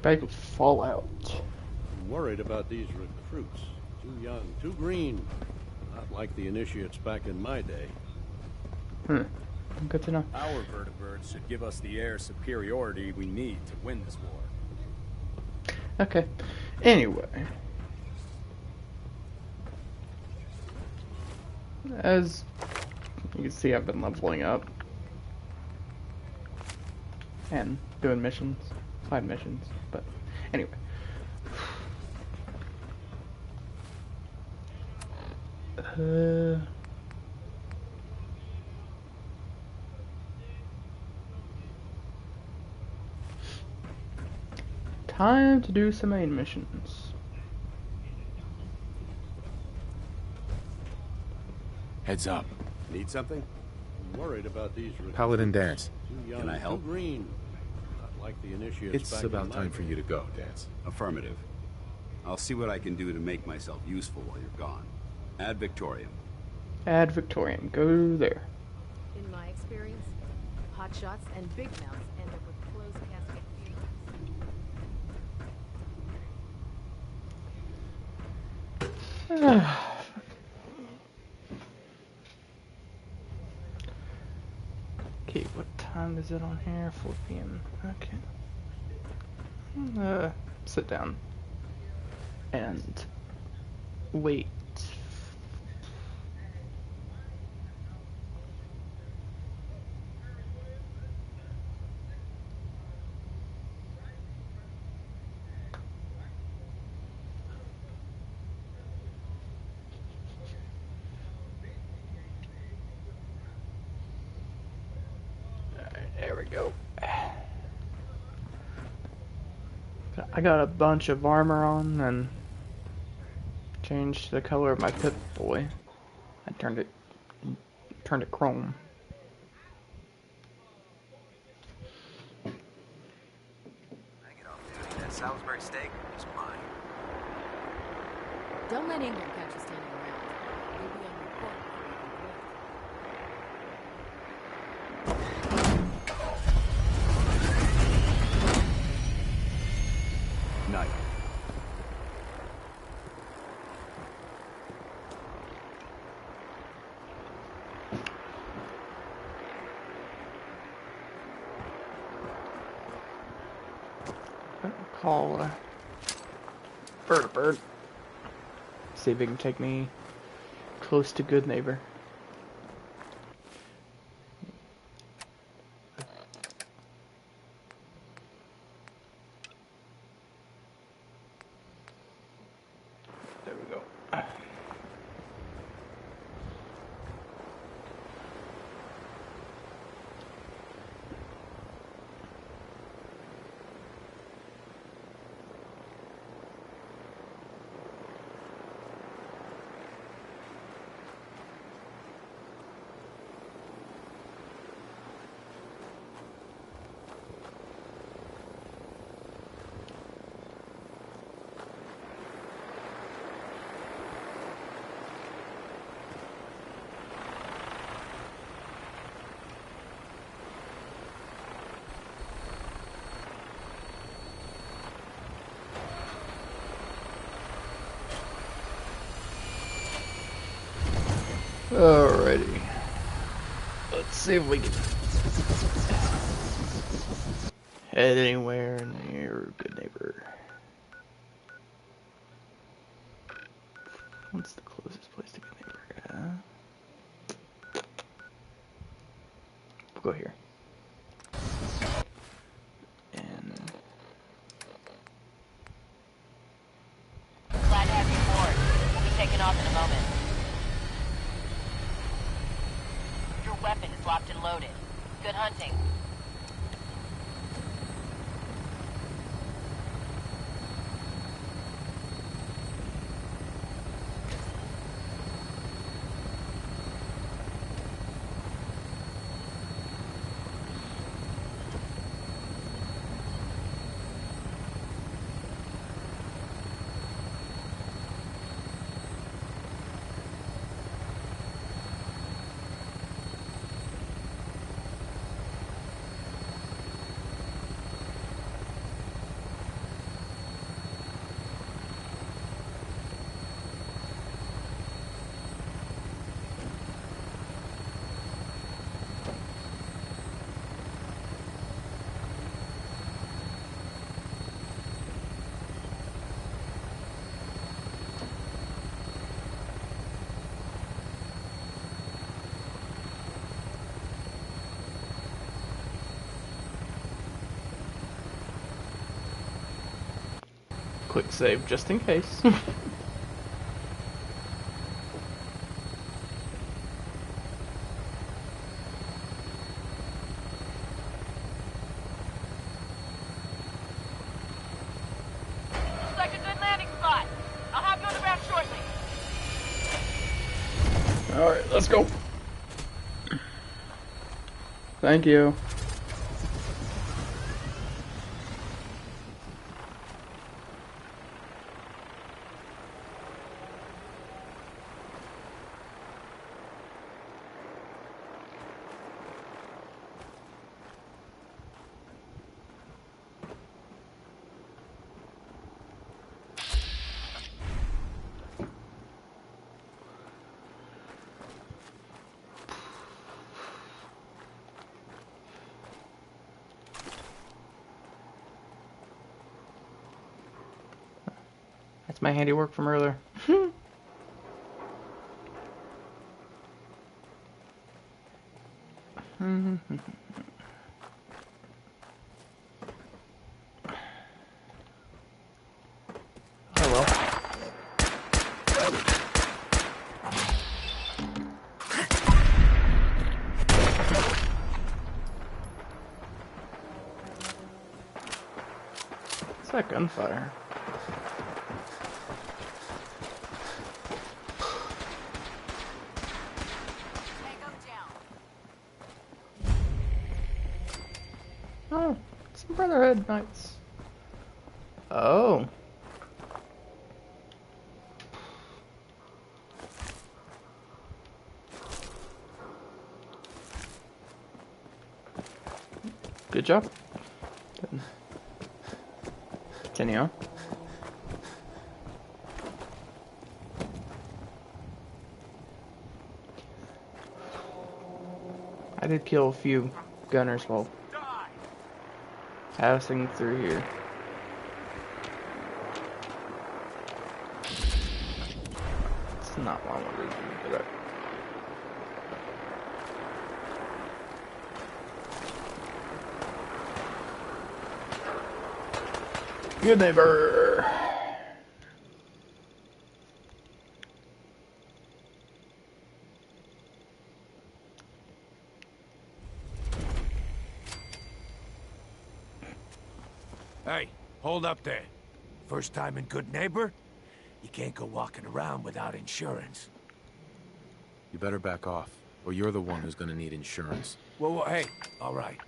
back with Fallout. I'm worried about these recruits. Too young, too green. Not like the initiates back in my day. Good to know. Our vertibirds should give us the air superiority we need to win this war. Okay. Anyway. As you can see, I've been leveling up. And doing missions. Side missions. But anyway. Time to do some main missions. Heads up. Need something? I'm worried about these recruits. Paladin Dance. Too young, Can I help? too green. Not like the initiates It's back about in my time for day. you to go, Dance. Affirmative. I'll see what I can do to make myself useful while you're gone. Ad Victoriam. Ad Victoriam. Go there. In my experience, hotshots and big mouths end up with closed casket funerals. Okay, what time is it on here? 4 p.m. Okay. Sit down. And wait. There we go. I got a bunch of armor on and changed the color of my Pip-Boy. I turned it chrome. I get off duty. That Salisbury steak is mine. Don't let Ingram catch you standing around. You'll be on report before you can quit. Night. Call Bird. See if it can take me close to good neighbor. There we go. Alrighty. Let's see if we can head anywhere near good neighbor. What's the closest place to good neighbor? We'll go here. And glad to have you aboard. We'll be taking off in a moment. Your weapon is locked and loaded. Good hunting. quick save just in case. Looks like a good landing spot. I'll have you on the ground shortly. Alright, let's go. Thank you. That's my handiwork from earlier. Oh well. What's that gunfire? Oh, some Brotherhood Knights. Oh. Good job. Continue. I did kill a few gunners while passing through here. It's not what I wanted to do, but good neighbor. Hey, hold up there. First time in Good Neighbor? You can't go walking around without insurance. You better back off, or you're the one who's gonna need insurance. Well, hey, all right.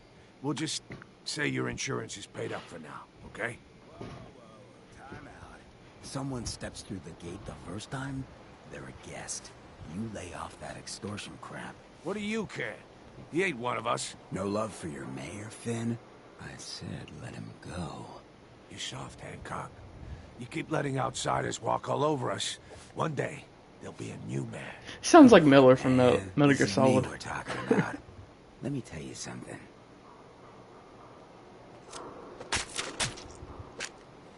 We'll just say your insurance is paid up for now, okay? Time out. Someone steps through the gate the first time, they're a guest. You lay off that extortion crap. What do you care? He ain't one of us. No love for your mayor, Finn? I said let him go. You soft, Hancock. You keep letting outsiders walk all over us. One day, there'll be a new man. Sounds like Miller from the Man, Metal this Gear is Solid. me we're talking about. Let me tell you something.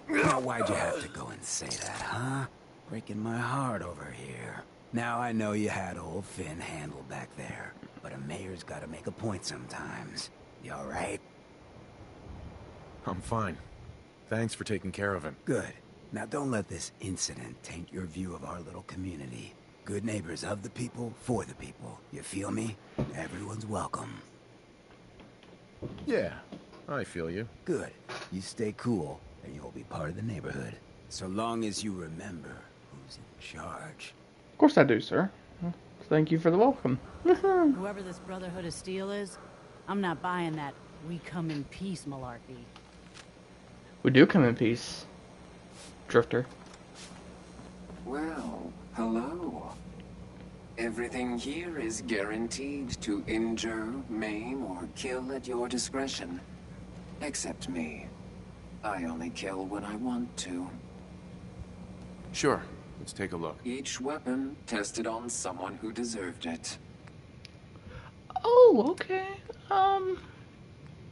Now, why'd you have to go and say that, huh? Breaking my heart over here. Now I know you had old Finn handled back there, but a mayor's gotta make a point sometimes. You alright? I'm fine. Thanks for taking care of him. Good. Now don't let this incident taint your view of our little community. Good neighbors of the people, for the people. You feel me? Everyone's welcome. Yeah, I feel you. Good. You stay cool, and you'll be part of the neighborhood. So long as you remember who's in charge. Of course I do, sir. Thank you for the welcome. Whoever this Brotherhood of Steel is, I'm not buying that we come in peace malarkey. We do come in peace, Drifter. Well, hello. Everything here is guaranteed to injure, maim, or kill at your discretion. Except me. I only kill when I want to. Sure, let's take a look. Each weapon tested on someone who deserved it. Oh, okay.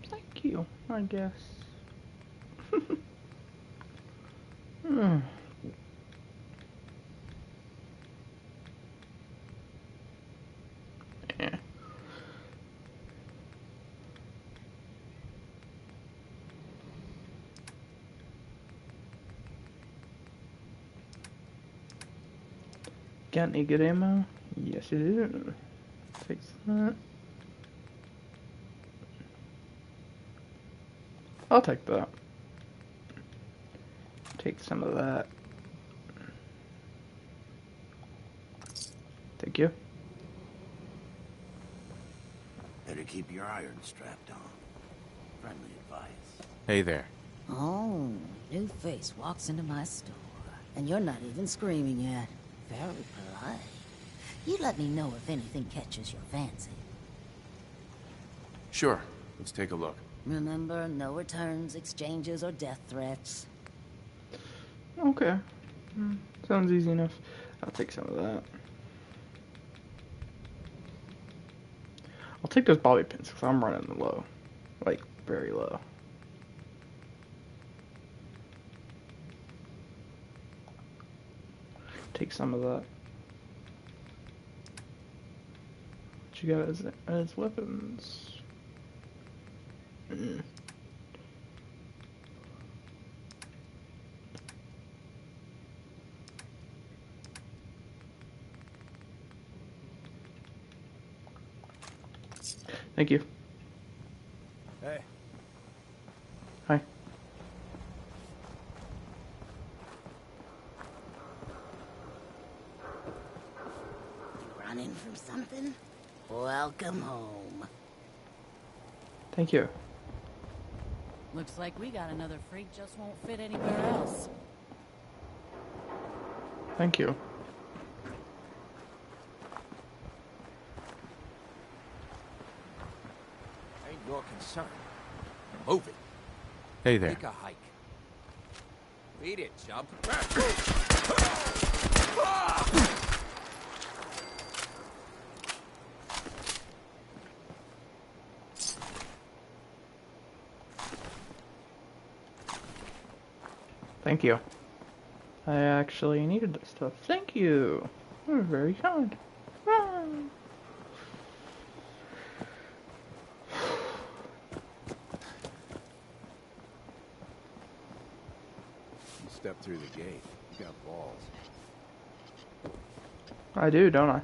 Thank you, I guess. Hmm. Yeah. Got any good ammo? Yes, it is. Fix that. I'll take that. Take some of that. Thank you. Better keep your iron strapped on. Friendly advice. Hey there. Oh, new face walks into my store. And you're not even screaming yet. Very polite. You let me know if anything catches your fancy. Sure. Let's take a look. Remember, no returns, exchanges, or death threats. Okay. Sounds easy enough. I'll take some of that. I'll take those bobby pins because I'm running low. Like, very low. Take some of that. What you got as weapons? Thank you. Hey. Hi. Running from something? Welcome home. Thank you. Looks like we got another freak just won't fit anywhere else. Thank you. Ain't your concern. Move it. Hey there. Take a hike. Beat it, chump. Thank you. I actually needed this stuff. Thank you. You're very kind. Ah. You step through the gate. You got balls. I do, don't I?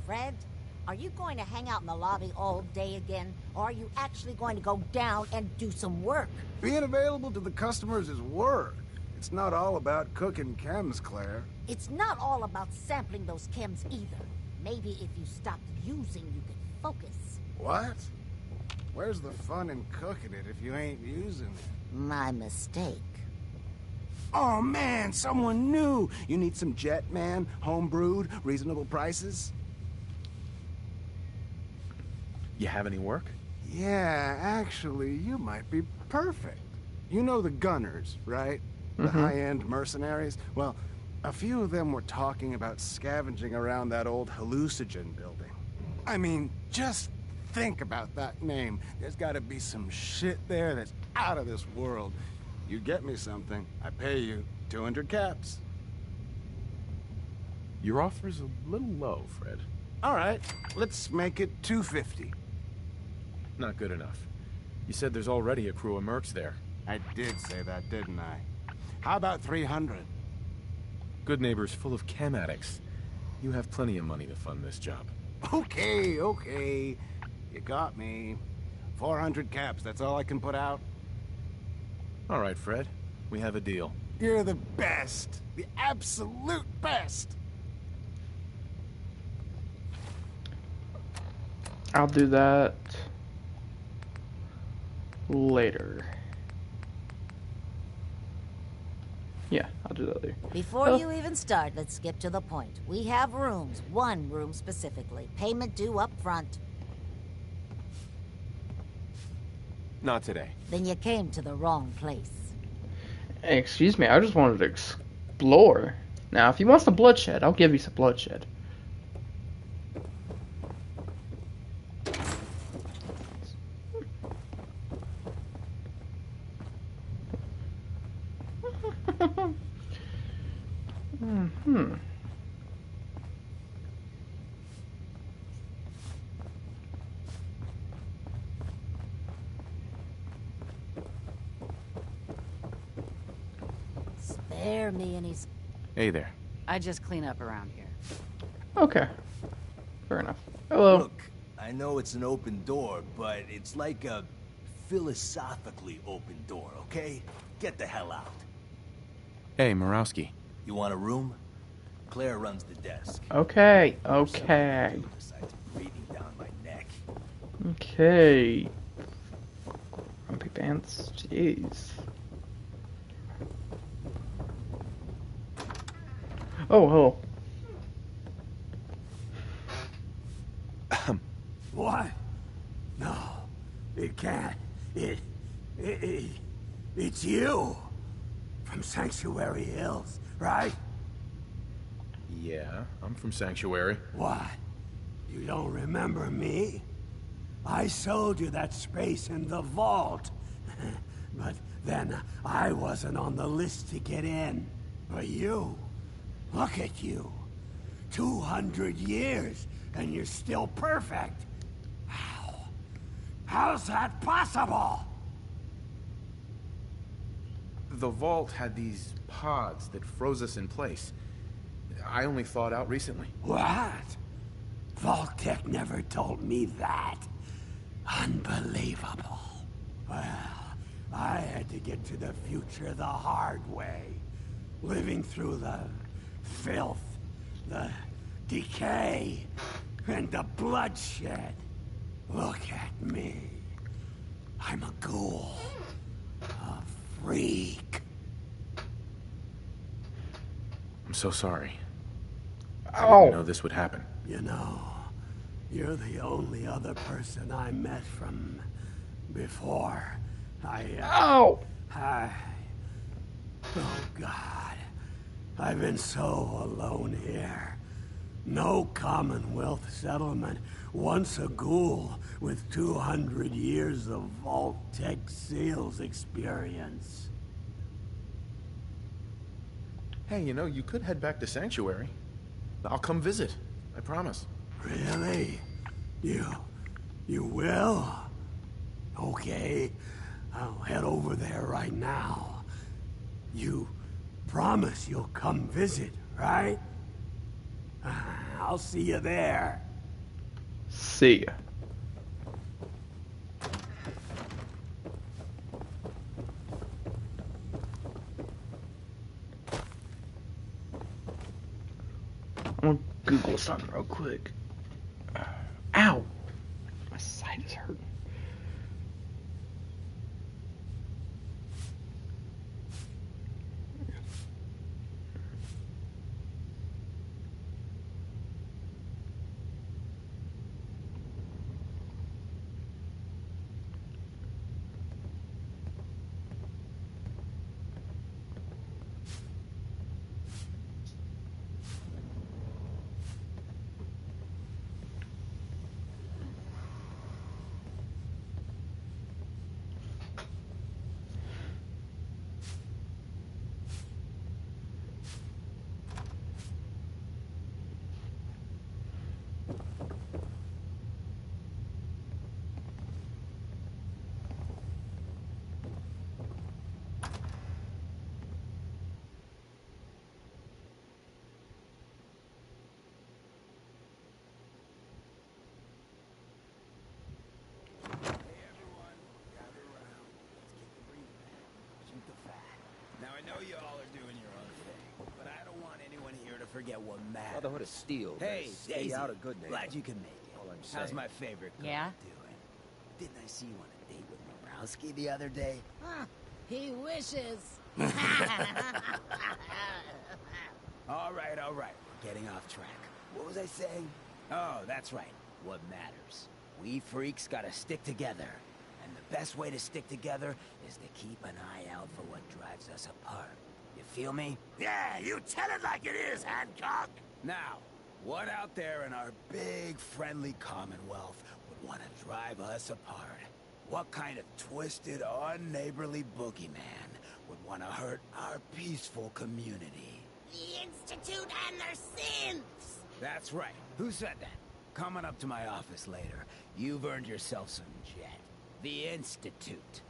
Fred, are you going to hang out in the lobby all day again? Or are you actually going to go down and do some work? Being available to the customers is work. It's not all about cooking chems, Claire. It's not all about sampling those chems either. Maybe if you stopped using, you could focus. What? Where's the fun in cooking it if you ain't using it? My mistake. Oh man, someone new! You need some Jet, man? Home-brewed, reasonable prices? You have any work? Yeah, actually, you might be perfect. You know the Gunners, right? The high-end mercenaries? Well, a few of them were talking about scavenging around that old hallucinogen building. I mean, just think about that name. There's gotta be some shit there that's out of this world. You get me something, I pay you 200 caps. Your offer's a little low, Fred. All right, let's make it 250. Not good enough. You said there's already a crew of mercs there. I did say that, didn't I? How about 300? Good Neighbor's full of chem addicts. You have plenty of money to fund this job. Okay. You got me. 400 caps, that's all I can put out. All right, Fred. We have a deal. You're the best. The absolute best. I'll do that later. Yeah, I'll do that later. Before you even start, let's skip to the point. We have rooms, one room specifically. Payment due up front. Not today. Then you came to the wrong place. Hey, excuse me, I just wanted to explore. Now, if you want some bloodshed, I'll give you some bloodshed. Spare me any... Hey there. I just clean up around here. Okay. Fair enough. Hello. Look, I know it's an open door, but it's like a philosophically open door, okay? Get the hell out. Hey, Morowski. You want a room? Claire runs the desk. Okay. Okay. Besides breathing down my neck. Okay. Grumpy pants. Jeez. Oh, hello. What? No, it can't. It's you. From Sanctuary Hills, right? Yeah, I'm from Sanctuary. What? You don't remember me? I sold you that space in the vault. But then I wasn't on the list to get in. But you, look at you. 200 years, and you're still perfect. How? How's that possible? The vault had these pods that froze us in place. I only thawed out recently. What? Vault Tech never told me that. Unbelievable. Well, I had to get to the future the hard way. Living through the filth, the decay, and the bloodshed. Look at me. I'm a ghoul. A freak. I'm so sorry. I Ow. didn't know this would happen. You know, you're the only other person I met from before. Ow! Oh, God. I've been so alone here. No Commonwealth settlement. Once a ghoul with 200 years of Vault Tech sales experience. Hey, you know, you could head back to Sanctuary. I'll come visit. I promise. Really? You will? Okay. I'll head over there right now. You promise you'll come visit, right? I'll see you there. See ya. I'm gonna Google something real quick. Ow! My side is hurting. Forget what matters. Brotherhood of Steel. Hey, stay Daisy. out of good neighbor. Glad you can make it. All I'm How's saying. my favorite girl Yeah? doing? Didn't I see you on a date with Morowski the other day? Huh, he wishes. All right. We're getting off track. What was I saying? Oh, that's right. What matters. We freaks gotta stick together. And the best way to stick together is to keep an eye out for what drives us apart. You feel me? Yeah, you tell it like it is, Hancock. Now, what out there in our big, friendly Commonwealth would want to drive us apart? What kind of twisted, unneighborly boogeyman would want to hurt our peaceful community? The Institute and their sins! That's right. Who said that? Coming up to my office later, you've earned yourself some jet. The Institute.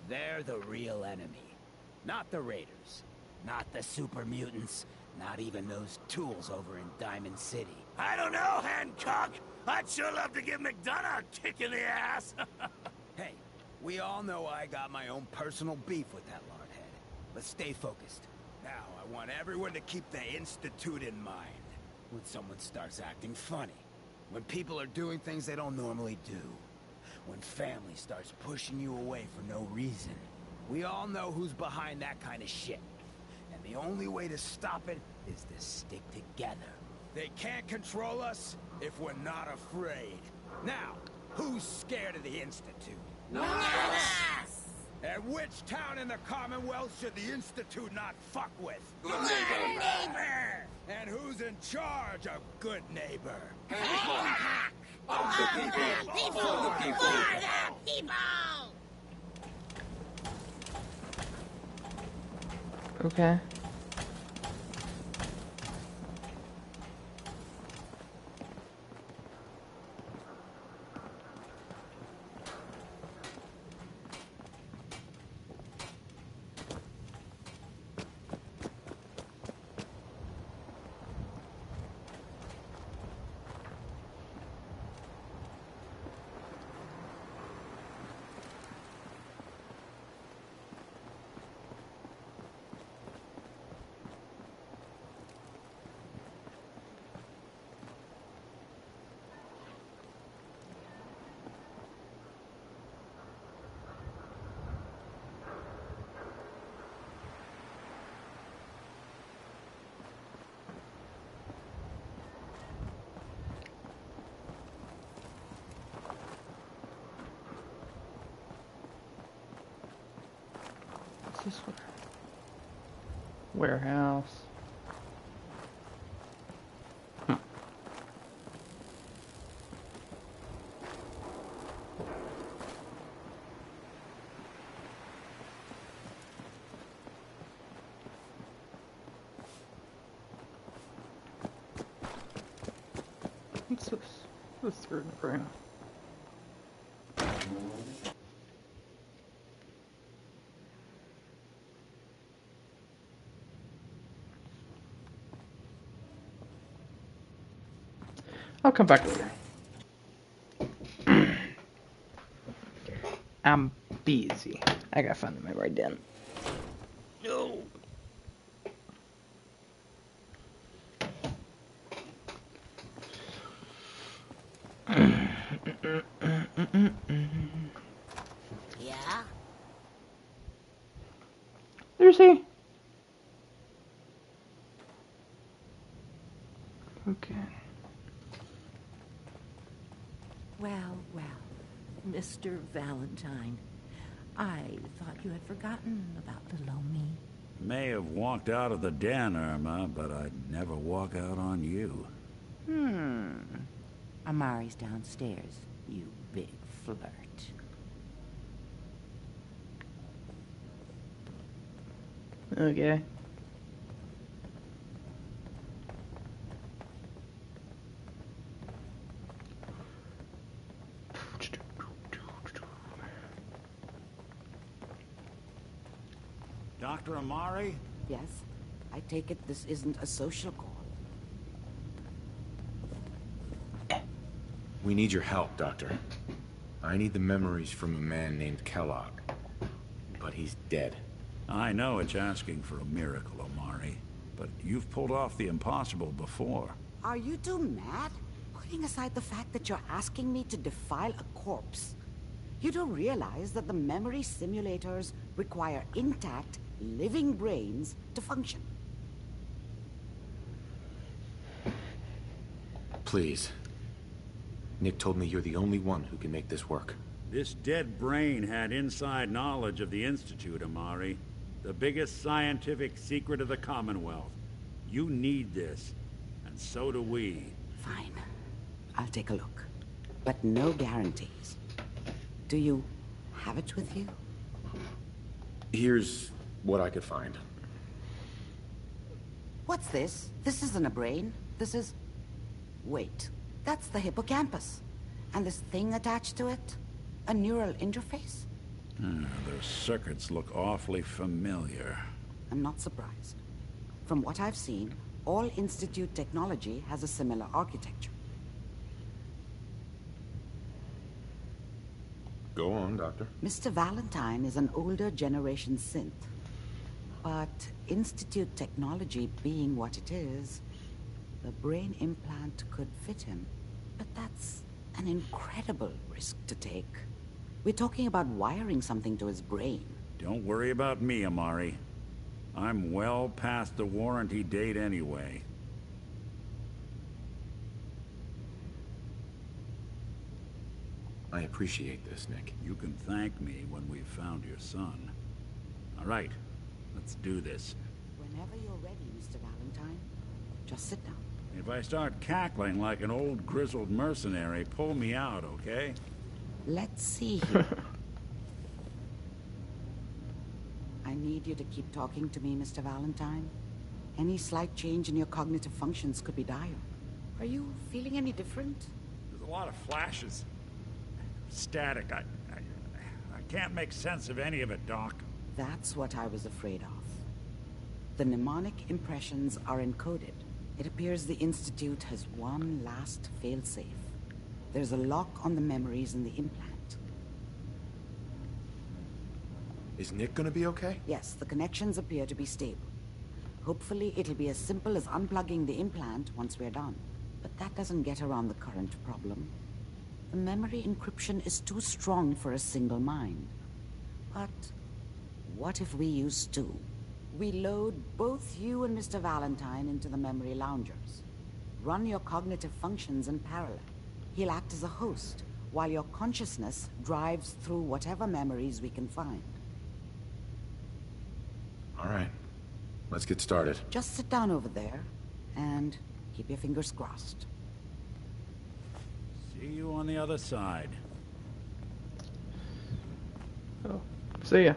They're the real enemy. Not the Raiders. Not the super mutants. Not even those tools over in Diamond City. I don't know, Hancock. I'd sure love to give McDonough a kick in the ass. Hey, we all know I got my own personal beef with that lardhead. But stay focused. Now, I want everyone to keep the Institute in mind. When someone starts acting funny. When people are doing things they don't normally do. When family starts pushing you away for no reason. We all know who's behind that kind of shit. And the only way to stop it is to stick together. They can't control us if we're not afraid. Now, who's scared of the Institute? None of us. And which town in the Commonwealth should the Institute not fuck with? Good neighbor. And who's in charge of good neighbor? Hancock. Of the people. For the people. For the people! Okay. What's this one? Warehouse. What's this? The third room. I'll come back later. I'm busy. I gotta find them right then. No. Yeah? There's he. Okay. Well, well, Mr. Valentine, I thought you had forgotten about little old me. May have walked out of the den, Irma, but I'd never walk out on you. Amari's downstairs, you big flirt. Okay. Dr. Amari? Yes? I take it this isn't a social call. We need your help, Doctor. I need the memories from a man named Kellogg. But he's dead. I know it's asking for a miracle, Amari, but you've pulled off the impossible before. Are you two mad? Putting aside the fact that you're asking me to defile a corpse, you do realize that the memory simulators require intact, living brains to function. Please. Nick told me you're the only one who can make this work. This dead brain had inside knowledge of the Institute, Amari. The biggest scientific secret of the Commonwealth. You need this, and so do we. Fine. I'll take a look. But no guarantees. Do you have it with you? Here's what I could find. What's this? This isn't a brain. This is... Wait. That's the hippocampus. And this thing attached to it? A neural interface? Those circuits look awfully familiar. I'm not surprised. From what I've seen, all Institute technology has a similar architecture. Go on, Doctor. Mr. Valentine is an older generation synth. But Institute technology being what it is, the brain implant could fit him. But that's an incredible risk to take. We're talking about wiring something to his brain. Don't worry about me, Amari. I'm well past the warranty date anyway. I appreciate this, Nick. You can thank me when we've found your son. All right, let's do this. Whenever you're ready, Mr. Valentine, just sit down. If I start cackling like an old grizzled mercenary, pull me out, okay? Let's see here. I need you to keep talking to me, Mr. Valentine. Any slight change in your cognitive functions could be dire. Are you feeling any different? There's a lot of flashes. Static. I can't make sense of any of it, Doc. That's what I was afraid of. The mnemonic impressions are encoded. It appears the Institute has one last failsafe. There's a lock on the memories in the implant. Is Nick gonna be okay? Yes, the connections appear to be stable. Hopefully it'll be as simple as unplugging the implant once we're done. But that doesn't get around the current problem. The memory encryption is too strong for a single mind. But what if we use two? We load both you and Mr. Valentine into the memory loungers. Run your cognitive functions in parallel. He'll act as a host, while your consciousness drives through whatever memories we can find. All right, let's get started. Just sit down over there, and keep your fingers crossed. See you on the other side. Oh, see ya.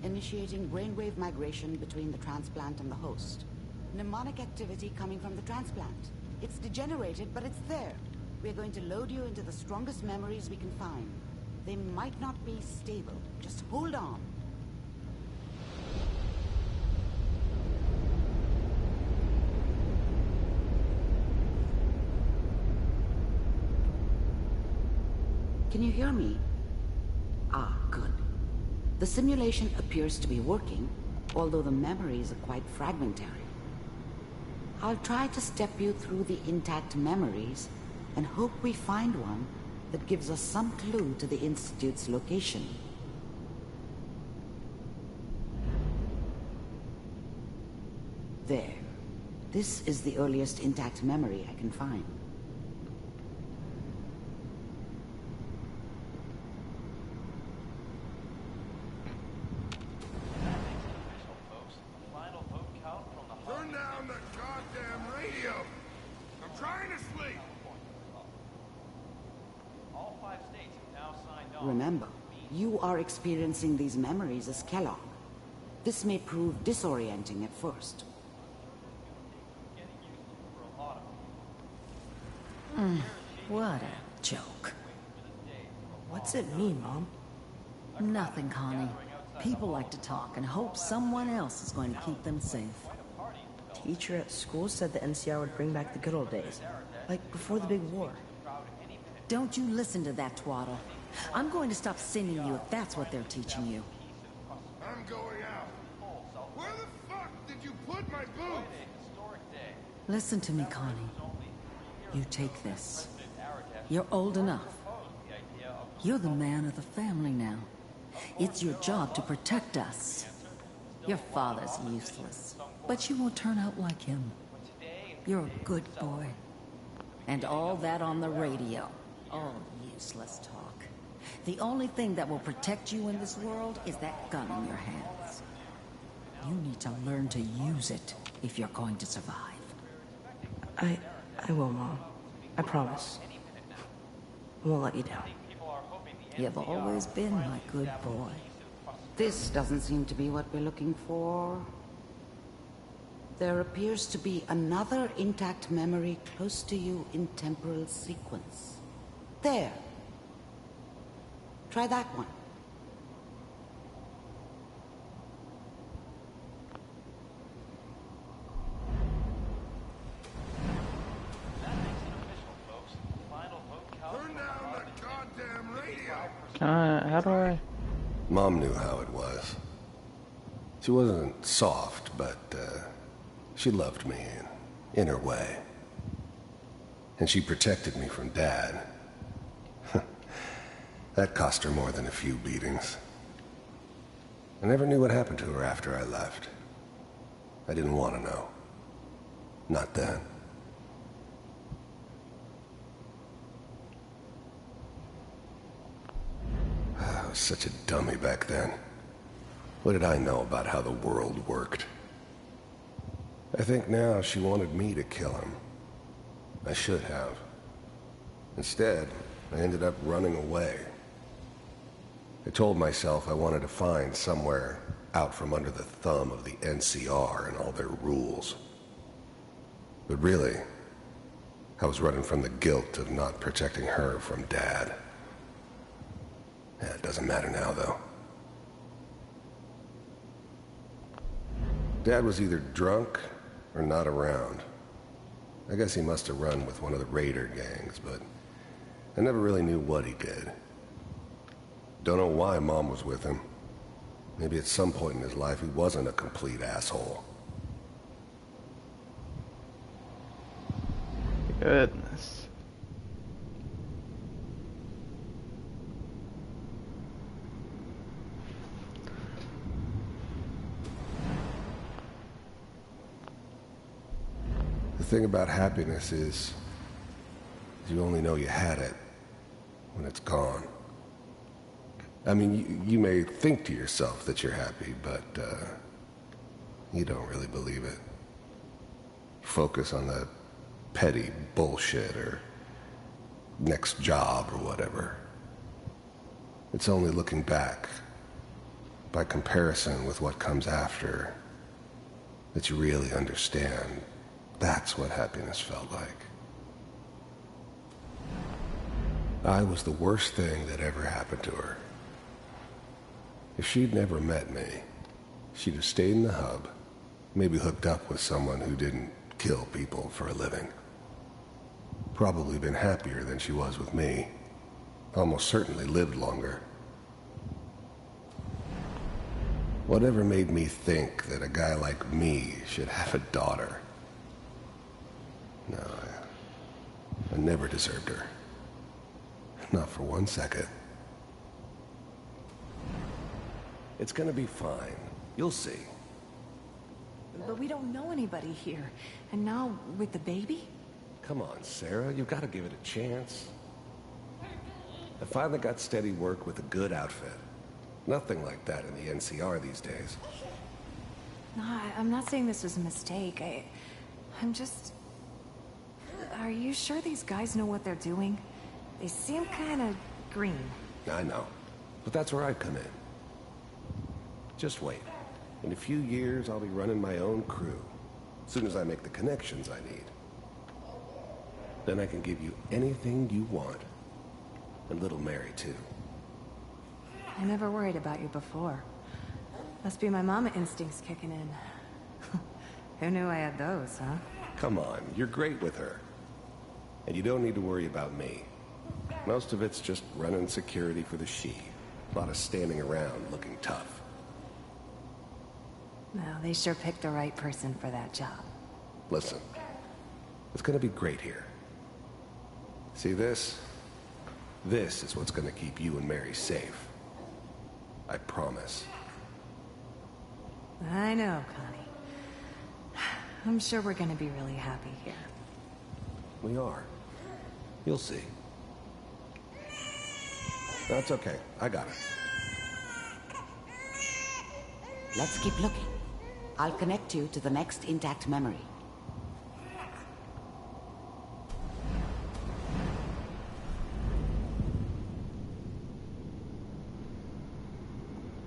Initiating brainwave migration between the transplant and the host. Mnemonic activity coming from the transplant. It's degenerated, but it's there. We're going to load you into the strongest memories we can find. They might not be stable. Just hold on. Can you hear me? Ah, good. The simulation appears to be working, although the memories are quite fragmentary. I'll try to step you through the intact memories and hope we find one that gives us some clue to the Institute's location. There. This is the earliest intact memory I can find. Turn down the goddamn radio! I'm trying to sleep! All 5 states have now signed on. Remember, you are experiencing these memories as Kellogg. This may prove disorienting at first. What a joke. What's it mean, Mom? Nothing, Connie. People like to talk and hope someone else is going to keep them safe. Teacher at school said the NCR would bring back the good old days, like before the big war. Don't you listen to that twaddle. I'm going to stop sending you if that's what they're teaching you. I'm going out. Where the fuck did you put my boots? Listen to me, Connie. You take this. You're old enough. You're the man of the family now. It's your job to protect us. Your father's useless, but you won't turn out like him. You're a good boy. And all that on the radio. All useless talk. The only thing that will protect you in this world is that gun in your hands. You need to learn to use it if you're going to survive. I will, Mom. I promise. I won't let you down. You've always been my good boy. This doesn't seem to be what we're looking for. There appears to be another intact memory close to you in temporal sequence. There. Try that one. How do I? Mom knew how it was. She wasn't soft, but she loved me in her way. And she protected me from Dad. That cost her more than a few beatings. I never knew what happened to her after I left. I didn't want to know. Not then. I was such a dummy back then. What did I know about how the world worked? I think now she wanted me to kill him. I should have. Instead, I ended up running away. I told myself I wanted to find somewhere out from under the thumb of the NCR and all their rules. But really, I was running from the guilt of not protecting her from Dad. Yeah, it doesn't matter now, though. Dad was either drunk or not around. I guess he must have run with one of the raider gangs, but I never really knew what he did. Don't know why Mom was with him. Maybe at some point in his life he wasn't a complete asshole. Goodness. The thing about happiness is you only know you had it when it's gone. I mean, you may think to yourself that you're happy, but you don't really believe it. Focus on the petty bullshit or next job or whatever. It's only looking back, by comparison with what comes after, that you really understand that's what happiness felt like. I was the worst thing that ever happened to her. If she'd never met me, she'd have stayed in the hub, maybe hooked up with someone who didn't kill people for a living. Probably been happier than she was with me. Almost certainly lived longer. Whatever made me think that a guy like me should have a daughter? No, I never deserved her. Not for 1 second. It's gonna be fine. You'll see. But we don't know anybody here. And now, with the baby? Come on, Sarah. You've got to give it a chance. I finally got steady work with a good outfit. Nothing like that in the NCR these days. No, I'm not saying this was a mistake. I'm just... Are you sure these guys know what they're doing? They seem kind of green. I know. But that's where I come in. Just wait. In a few years, I'll be running my own crew. As soon as I make the connections I need. Then I can give you anything you want. And little Mary, too. I never worried about you before. Must be my mama instincts kicking in. Who knew I had those, huh? Come on, you're great with her. And you don't need to worry about me. Most of it's just running security for the she. A lot of standing around looking tough. Well, they sure picked the right person for that job. Listen, it's gonna be great here. See this? This is what's gonna keep you and Mary safe. I promise. I know, Connie. I'm sure we're gonna be really happy here. We are. You'll see. That's okay. I got it. Let's keep looking. I'll connect you to the next intact memory.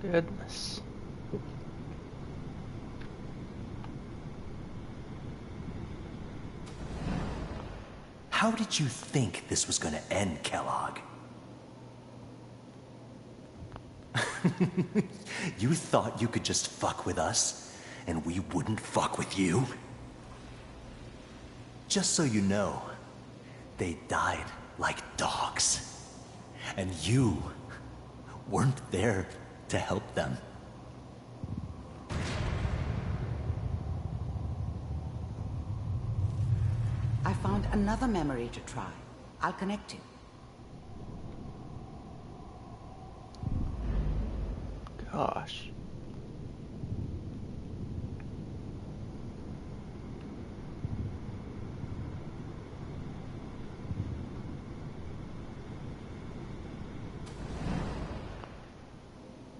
Goodness. How did you think this was gonna end, Kellogg? You thought you could just fuck with us, and we wouldn't fuck with you? Just so you know, they died like dogs. And you weren't there to help them. I found another memory to try. I'll connect you. Gosh.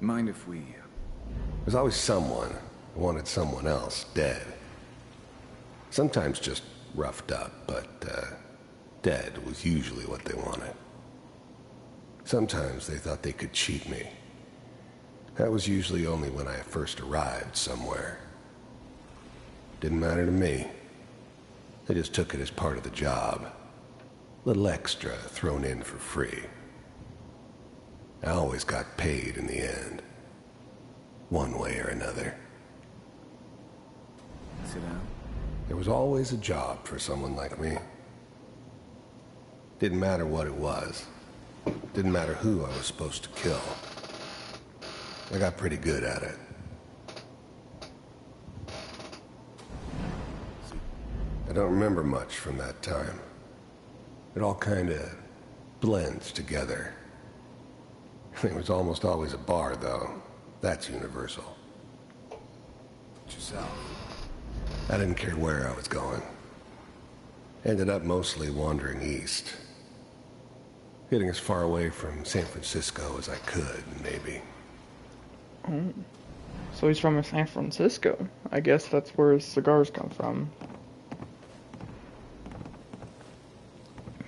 Mind if we... There's always someone who wanted someone else dead. Sometimes just roughed up, but dead was usually what they wanted. Sometimes they thought they could cheat me. That was usually only when I first arrived somewhere. Didn't matter to me. They just took it as part of the job. Little extra thrown in for free. I always got paid in the end. One way or another. Sit down. There was always a job for someone like me. Didn't matter what it was. Didn't matter who I was supposed to kill. I got pretty good at it. I don't remember much from that time. It all kinda blends together. There was almost always a bar, though. That's universal. Yourself. I didn't care where I was going. Ended up mostly wandering east. Getting as far away from San Francisco as I could, maybe. Oh. So he's from San Francisco. I guess that's where his cigars come from.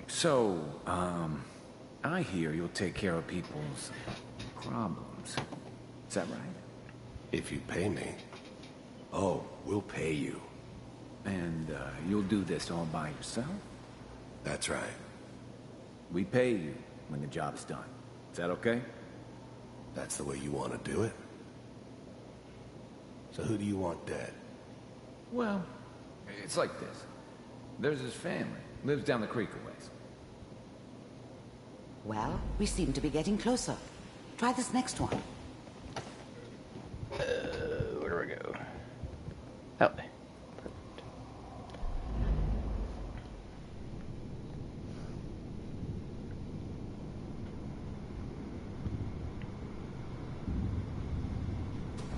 So, I hear you'll take care of people's problems. Is that right? If you pay me. Oh, we'll pay you. And, you'll do this all by yourself? That's right. We pay you when the job's done. Is that okay? That's the way you want to do it? So who do you want dead? Well, it's like this. There's his family. Lives down the creek a ways. Well, we seem to be getting closer. Try this next one. Where do I go? That way.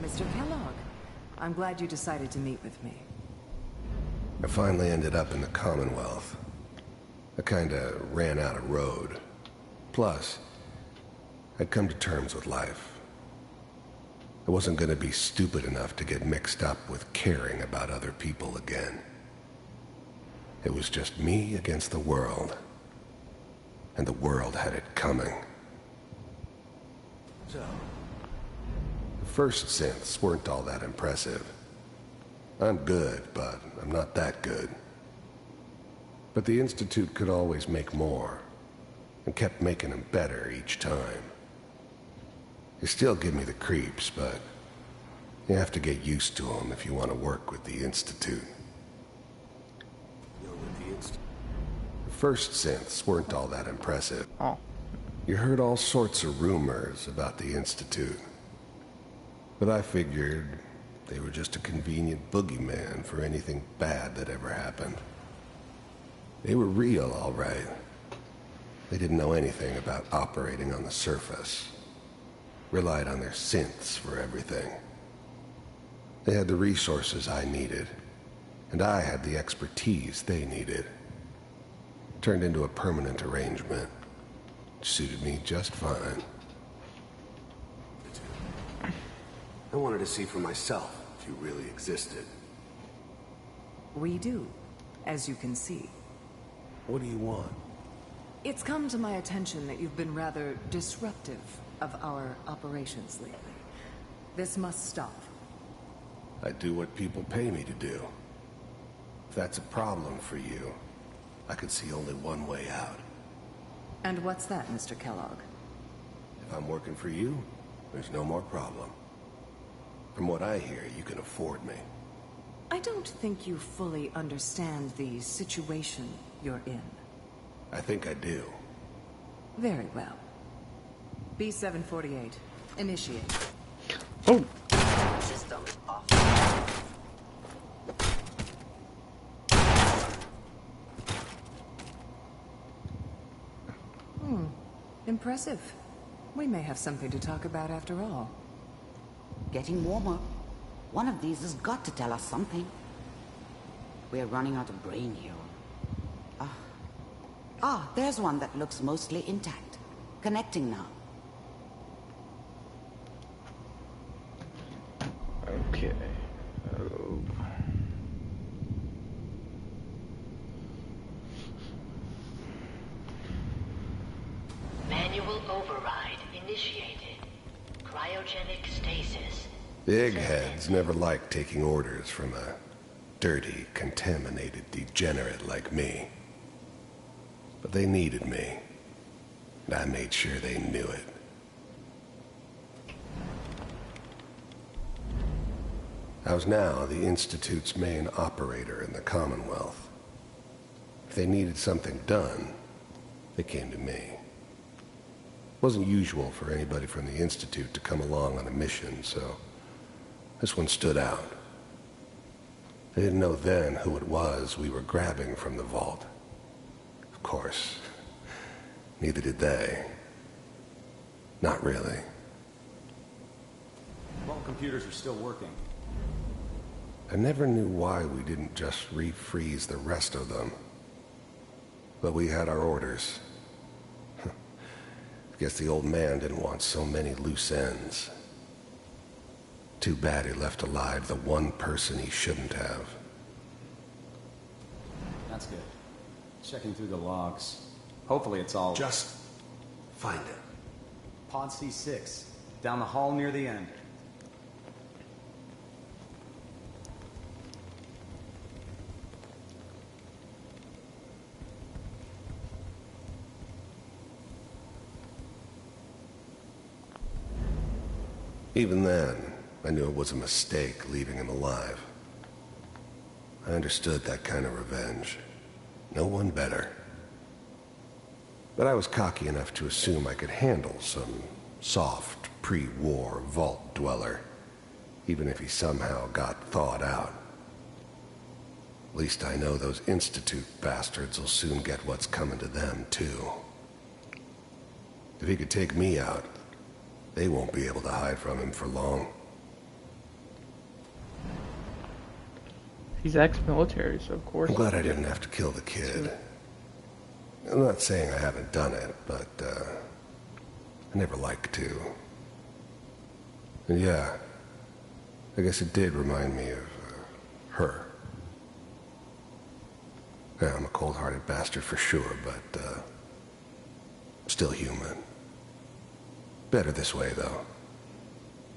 Mr. Kellogg, I'm glad you decided to meet with me. I finally ended up in the Commonwealth. I kinda ran out of road. Plus, I'd come to terms with life. I wasn't gonna be stupid enough to get mixed up with caring about other people again. It was just me against the world. And the world had it coming. So, the first synths weren't all that impressive. I'm good, but I'm not that good. But the Institute could always make more, and kept making them better each time. They still give me the creeps, but you have to get used to them if you want to work with the Institute. you're with the Institute. The first synths weren't all that impressive. Oh. You heard all sorts of rumors about the Institute. But I figured they were just a convenient boogeyman for anything bad that ever happened. They were real, all right. They didn't know anything about operating on the surface. Relied on their synths for everything. They had the resources I needed, and I had the expertise they needed. Turned into a permanent arrangement. Suited me just fine. I wanted to see for myself if you really existed. We do, as you can see. What do you want? It's come to my attention that you've been rather disruptive of our operations lately. This must stop. I do what people pay me to do. If that's a problem for you, I could see only one way out. And what's that, Mr. Kellogg? If I'm working for you, there's no more problem. From what I hear, you can afford me. I don't think you fully understand the situation you're in. I think I do. Very well. B-748, initiate. Oh! System off. Impressive. We may have something to talk about after all. Getting warmer. One of these has got to tell us something. We're running out of brain here. There's one that looks mostly intact. Connecting now. Okay. Oh. Manual override initiated. Cryogenic stasis. The eggheads never liked taking orders from a dirty, contaminated degenerate like me. But they needed me, and I made sure they knew it. I was now the Institute's main operator in the Commonwealth. If they needed something done, they came to me. It wasn't usual for anybody from the Institute to come along on a mission, so this one stood out. I didn't know then who it was we were grabbing from the vault. Of course, neither did they. Not really. Well, computers are still working. I never knew why we didn't just refreeze the rest of them. But we had our orders. I guess the old man didn't want so many loose ends. Too bad he left alive the one person he shouldn't have. That's good. Checking through the logs. Hopefully it's all... Just find it. Pod C6. Down the hall near the end. Even then, I knew it was a mistake leaving him alive. I understood that kind of revenge. No one better. But I was cocky enough to assume I could handle some soft, pre-war vault dweller, even if he somehow got thawed out. At least I know those Institute bastards will soon get what's coming to them, too. If he could take me out, they won't be able to hide from him for long. He's ex-military, so of course... I'm glad I didn't have to kill the kid. I'm not saying I haven't done it, but, I never liked to. And yeah, I guess it did remind me of, her. Yeah, I'm a cold-hearted bastard for sure, but, still human. Better this way, though.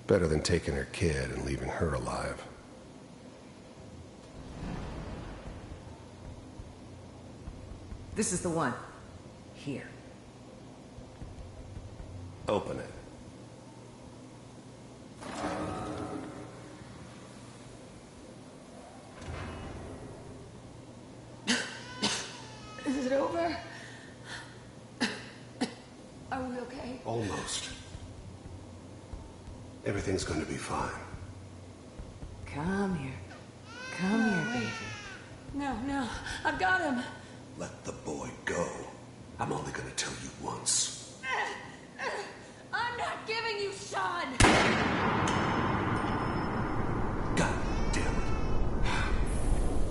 Better than taking her kid and leaving her alive. This is the one. Here. Open it. Is it over? Are we okay? Almost. Everything's going to be fine. Come here. Come here, wait. baby. No, I've got him. Let the boy go. I'm only going to tell you once. I'm not giving you Sean. God damn it.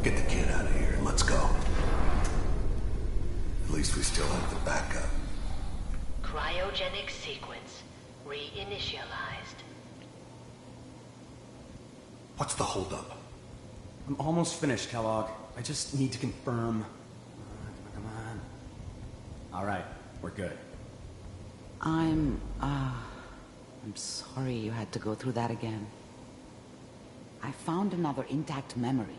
Get the kid out of here and let's go. At least we still have the backup. Cryogenic sequence reinitialized. What's the holdup? I'm almost finished, Kellogg. I just need to confirm. Come on. All right, we're good. I'm sorry you had to go through that again. I found another intact memory.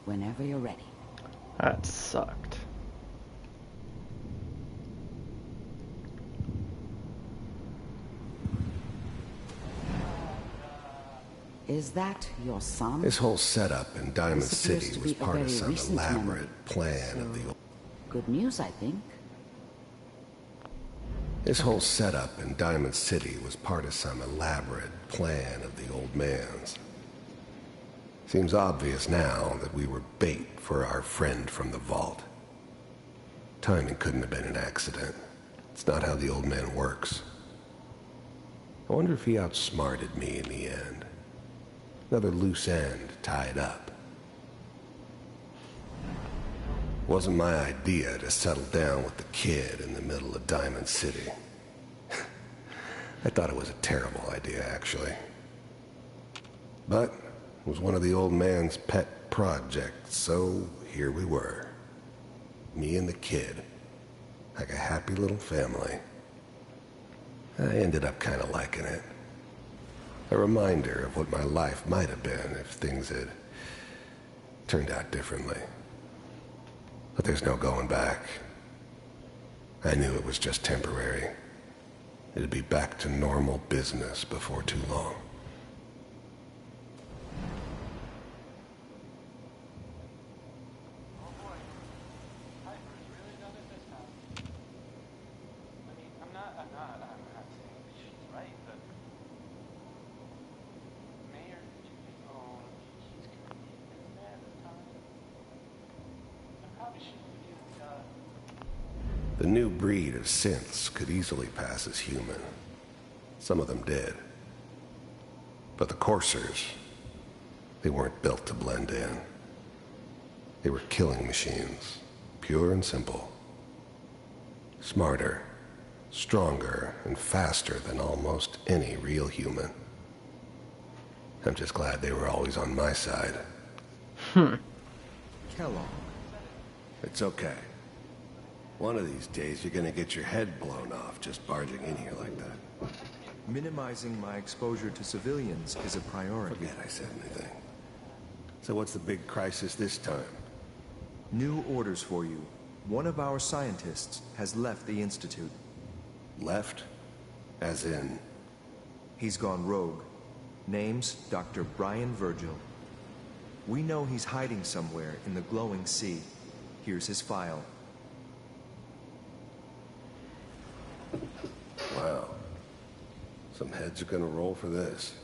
Whenever you're ready. That sucked. Is that your son? This whole setup in Diamond This appears City to was be a part of very some recent elaborate memory. plan of the old... Good news, I think. This whole setup in Diamond City was part of some elaborate plan of the old man's. Seems obvious now that we were bait for our friend from the vault. Timing couldn't have been an accident. It's not how the old man works. I wonder if he outsmarted me in the end. Another loose end tied up. Wasn't my idea to settle down with the kid in the middle of Diamond City. I thought it was a terrible idea, actually. But it was one of the old man's pet projects, so here we were. Me and the kid, like a happy little family. I ended up kind of liking it. A reminder of what my life might have been if things had turned out differently. But there's no going back. I knew it was just temporary. It'd be back to normal business before too long. The new breed of synths could easily pass as human. Some of them did. But the coursers, they weren't built to blend in. They were killing machines, pure and simple. Smarter, stronger, and faster than almost any real human. I'm just glad they were always on my side. Kellogg. It's okay. One of these days, you're gonna get your head blown off just barging in here like that. Minimizing my exposure to civilians is a priority. Forget I said anything. So what's the big crisis this time? New orders for you. One of our scientists has left the Institute. Left? As in? He's gone rogue. Name's Dr. Brian Virgil. We know he's hiding somewhere in the glowing sea. Here's his file. Wow. Some heads are gonna roll for this.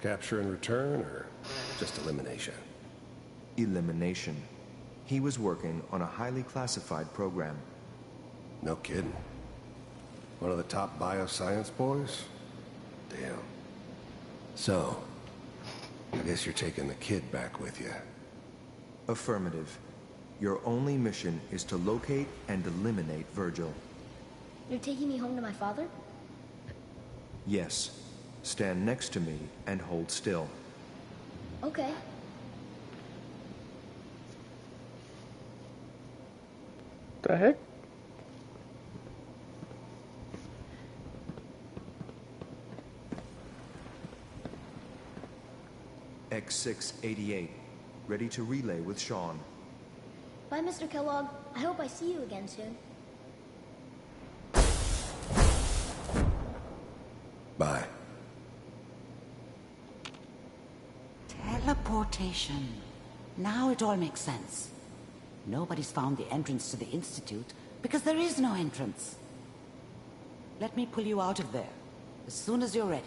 Capture and return, or just elimination? Elimination. He was working on a highly classified program. No kidding. One of the top bioscience boys? Damn. So, I guess you're taking the kid back with you. Affirmative. Your only mission is to locate and eliminate Virgil. You're taking me home to my father? Yes. Stand next to me and hold still. Okay. The heck? X688. Ready to relay with Sean. Bye, Mr. Kellogg. I hope I see you again soon. Bye. Teleportation. Now it all makes sense. Nobody's found the entrance to the Institute because there is no entrance. Let me pull you out of there as soon as you're ready.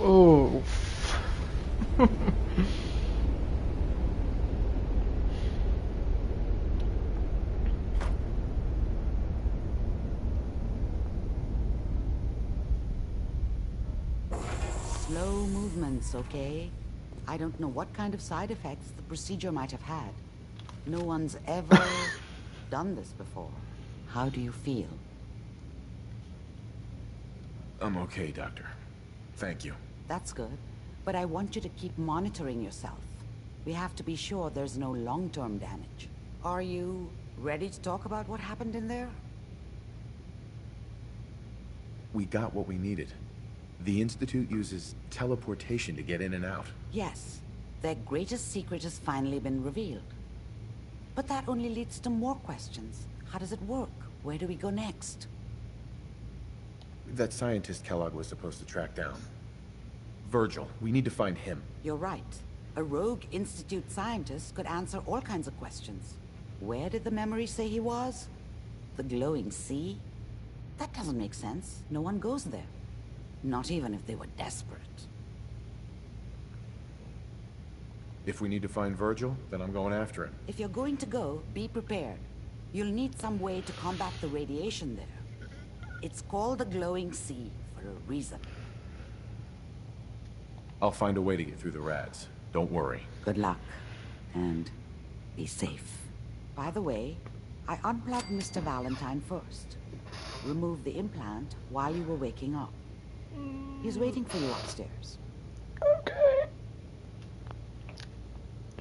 Oh. Slow movements, okay? I don't know what kind of side effects the procedure might have had. No one's ever done this before. How do you feel? I'm okay, Doctor. Thank you. That's good. But I want you to keep monitoring yourself. We have to be sure there's no long-term damage. Are you ready to talk about what happened in there? We got what we needed. The Institute uses teleportation to get in and out. Yes. Their greatest secret has finally been revealed. But that only leads to more questions. How does it work? Where do we go next? That scientist Kellogg was supposed to track down. Virgil. We need to find him. You're right. A rogue Institute scientist could answer all kinds of questions. Where did the memory say he was? The glowing sea? That doesn't make sense. No one goes there. Not even if they were desperate. If we need to find Virgil, then I'm going after him. If you're going to go, be prepared. You'll need some way to combat the radiation there. It's called the glowing sea for a reason. I'll find a way to get through the rads. Don't worry. Good luck. And be safe. By the way, I unplugged Mr. Valentine first. Removed the implant while you were waking up. He's waiting for you upstairs. Okay.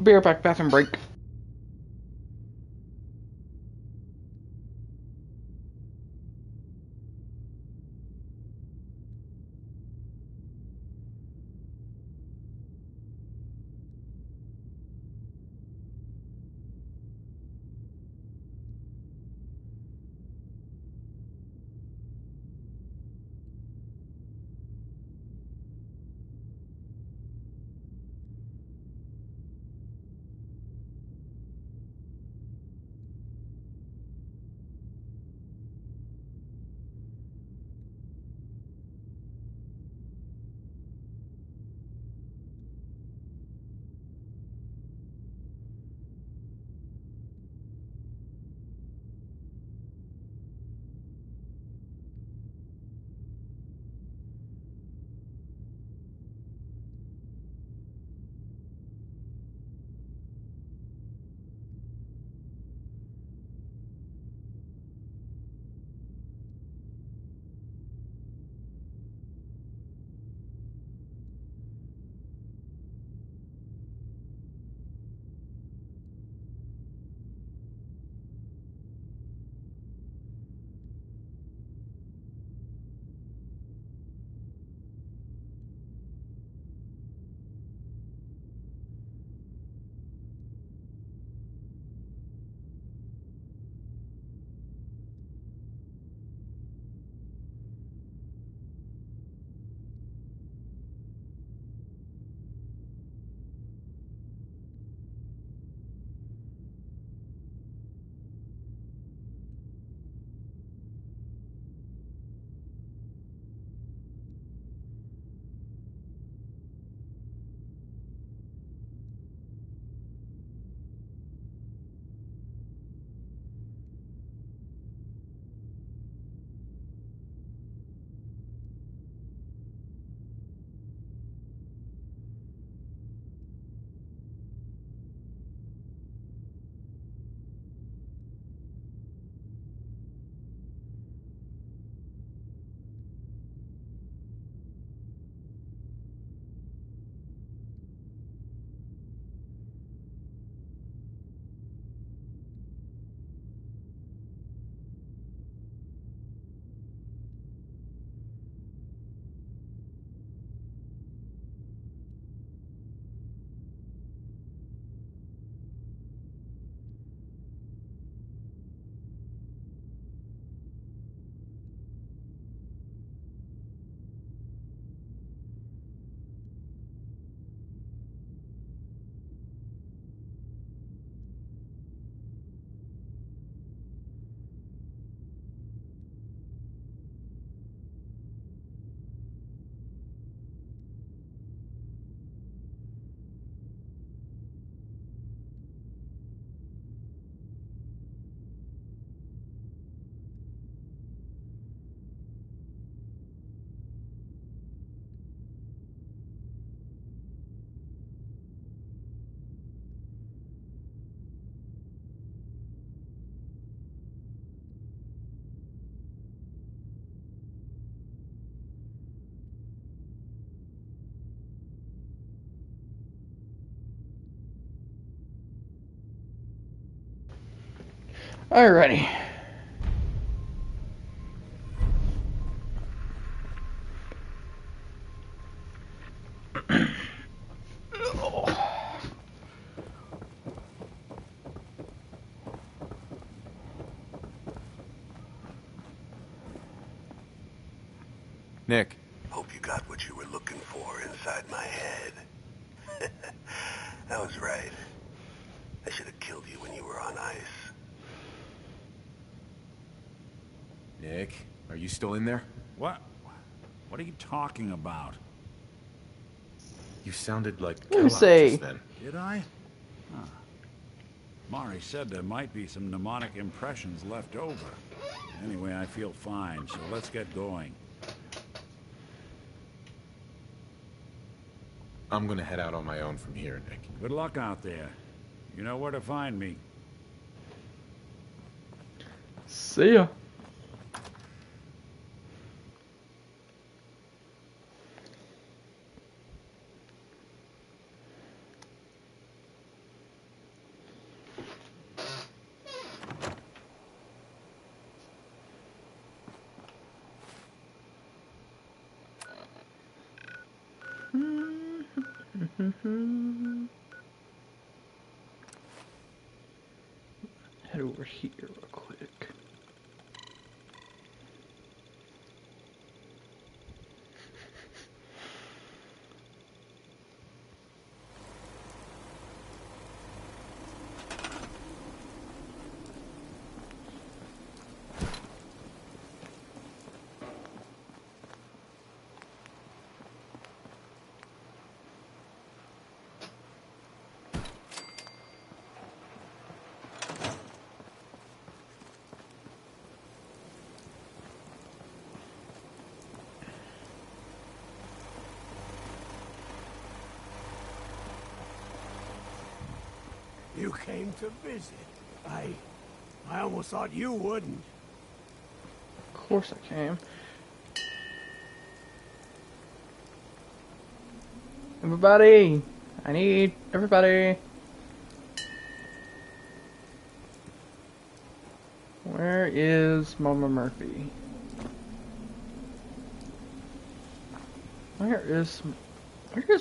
Be right back, bathroom break. Alrighty. Nick. Hope you got what you were looking for inside my head. I was right. I should have killed you when you were on ice. Nick, are you still in there? What? What are you talking about? You sounded like Let me Kellogg see. just then. Did I? Huh. Mari said there might be some mnemonic impressions left over. Anyway, I feel fine, so let's get going. I'm gonna head out on my own from here, Nick. Good luck out there. You know where to find me. See ya. Head over here real quick. You came to visit. I almost thought you wouldn't. Of course I came. Everybody! I need everybody! Where is Mama Murphy? Where is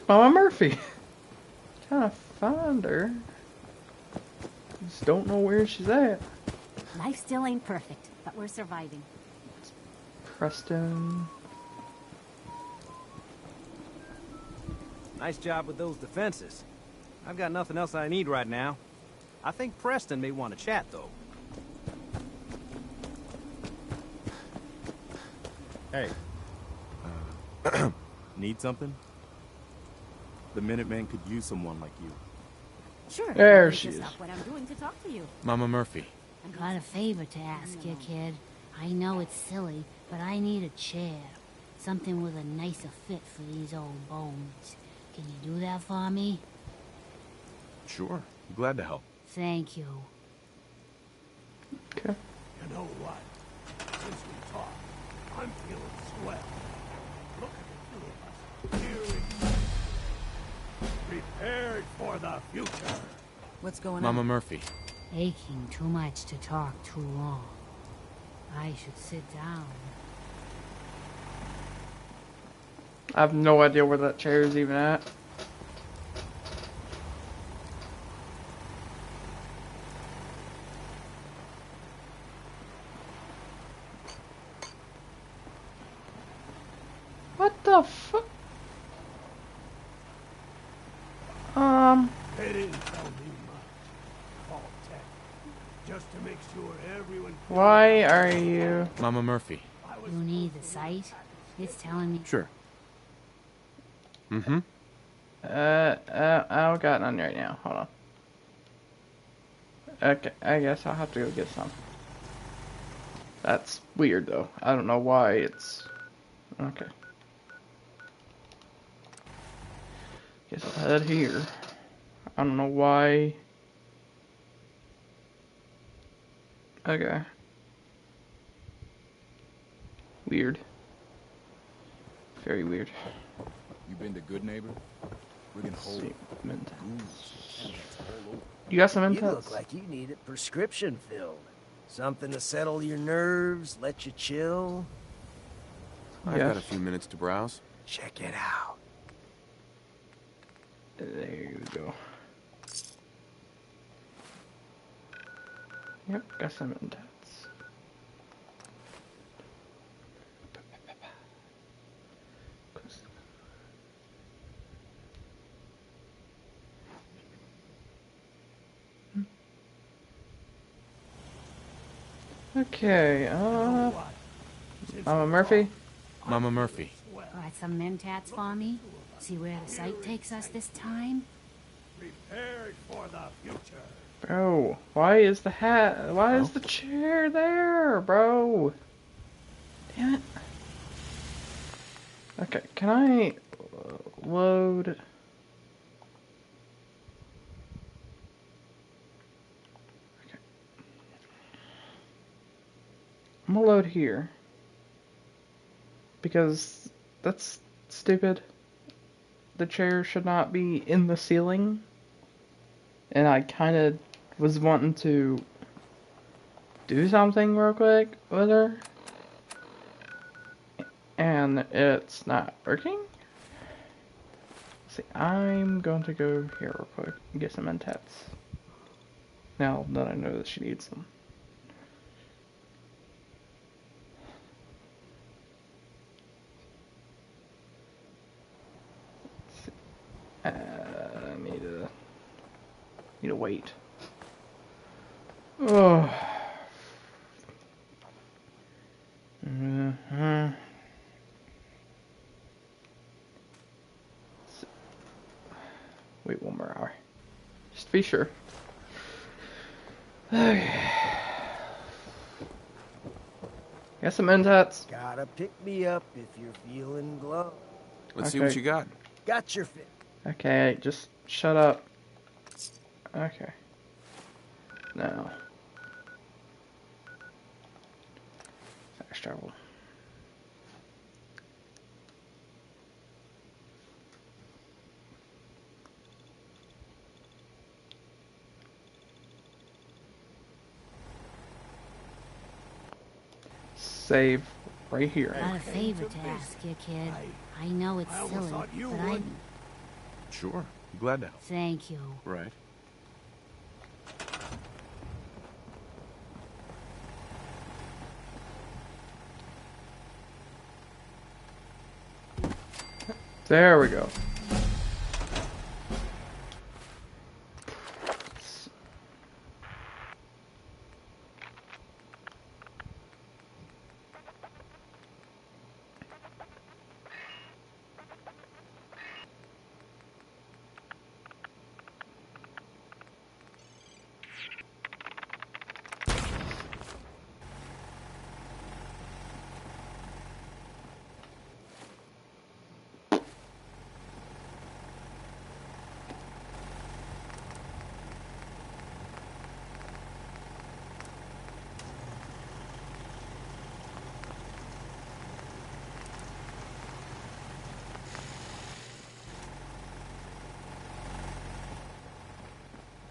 Mama Murphy? Trying to find her. Just don't know where she's at. Life still ain't perfect, but we're surviving. Preston. Nice job with those defenses. I've got nothing else I need right now. I think Preston may want to chat, though. Hey. Need something? The Minutemen could use someone like you. Sure. There she is. Stop what I'm doing to talk to you. Mama Murphy. I got a favor to ask you, kid. I know it's silly, but I need a chair. Something with a nicer fit for these old bones. Can you do that for me? Sure. Glad to help. Thank you. Okay. You know what? Since we talked, I'm feeling swell. Look at the two of us. Here in prepared for the future. What's going on? Mama Murphy. Aching too much to talk too long. I should sit down. I have no idea where that chair is even at. What the fuck? They didn't tell me much. Vault Tech. Just to make sure everyone... Why are you... Mama Murphy. You need the site? It's telling me... Sure. Mm-hmm. I don't got none right now. Hold on. Okay, I guess I'll have to go get some. That's weird, though. I don't know why it's... Okay. Guess I'll head here. I don't know why... Okay. Weird. Very weird. You been to Good Neighbor? Friggin' hole. You got some You intense? look like you need it prescription filled. Something to settle your nerves, let you chill. I've got a few minutes to browse. Check it out. There you go. Yep, got some intense. Okay, Mama Murphy? Mama Murphy. Got some mentats for me? See where the site takes us this time? Prepared for the future. Bro, why is the hat, why is the chair there, bro? Damn it. Okay, can I load? Okay. I'm gonna load here. Because that's stupid. The chair should not be in the ceiling. And I kind of was wanting to do something real quick with her. And it's not working. See, I'm going to go here real quick and get some mentats. Now that I know that she needs them. I need to wait. Oh. Wait 1 more hour. Just to be sure. Okay. Got some mentats. Gotta pick me up if you're feeling glum. Let's see what you got. Got your fit. Okay, just shut up. Okay. Now. Fast travel. Save right here. Got a favor to ask you, kid. I know it's silly, but I... Sure. Be glad to help. Thank you. Right. There we go.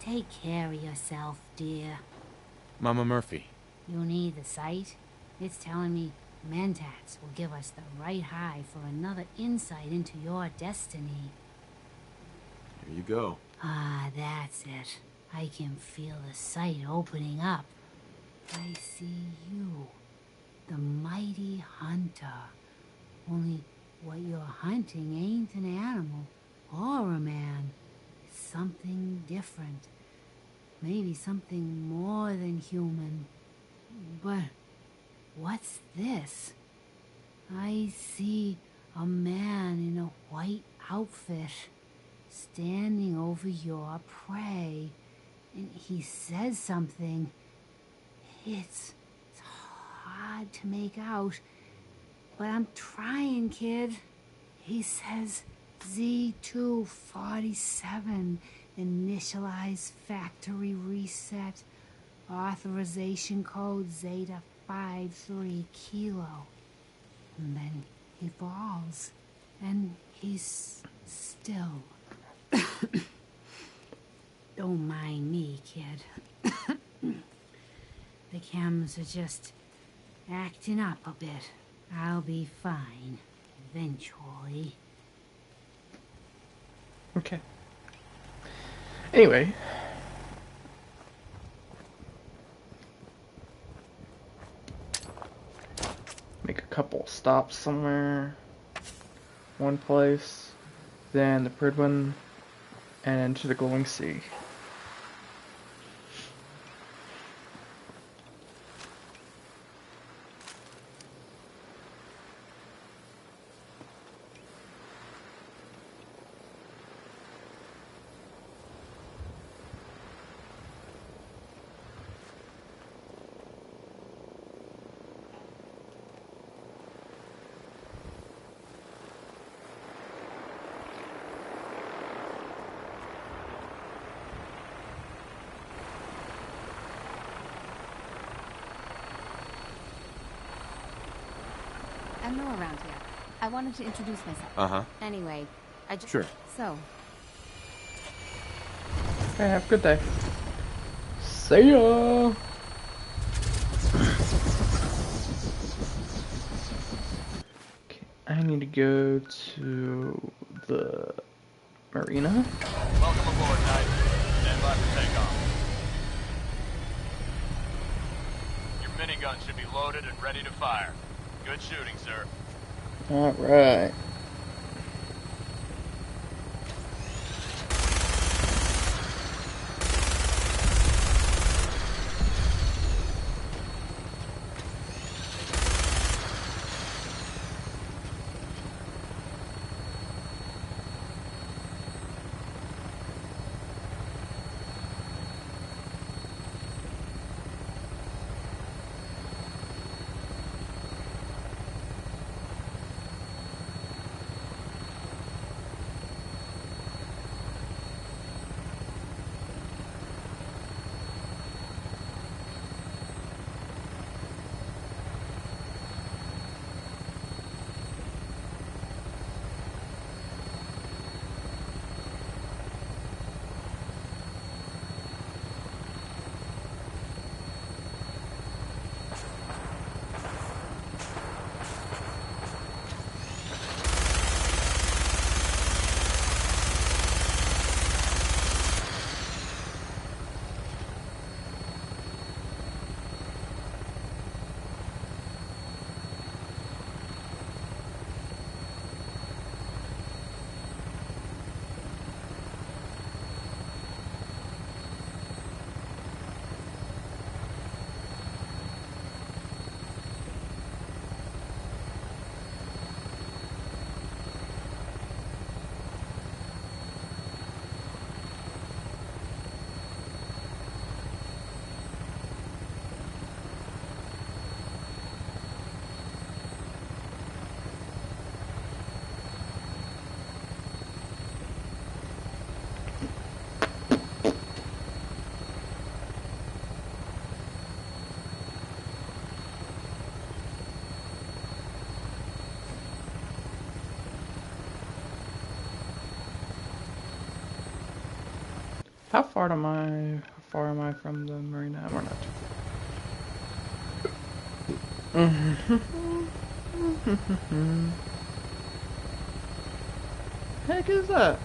Take care of yourself, dear. Mama Murphy. You need the sight? It's telling me mentats will give us the right high for another insight into your destiny. Here you go. Ah, that's it. I can feel the sight opening up. I see you, the mighty hunter. Only what you're hunting ain't an animal or a man. It's something different. Maybe something more than human. But what's this? I see a man in a white outfit standing over your prey. And he says something. It's hard to make out, but I'm trying, kid. He says Z247, initialize factory reset, authorization code Zeta 53 Kilo. And then he falls, and he's still. Don't mind me, kid. The chems are just acting up a bit. I'll be fine, eventually. Okay. Anyway. Make a couple stops somewhere. One place. Then the Pridwin. And into the glowing sea. I'm new around here. I wanted to introduce myself. Uh-huh. Anyway, I just... Sure. So, Okay, have a good day. See ya! Okay, I need to go to the marina. Welcome aboard, Knight. Stand by for takeoff. Your minigun should be loaded and ready to fire. Good shooting, sir. Alright. How far am I from the marina? We're not too. Heck is that?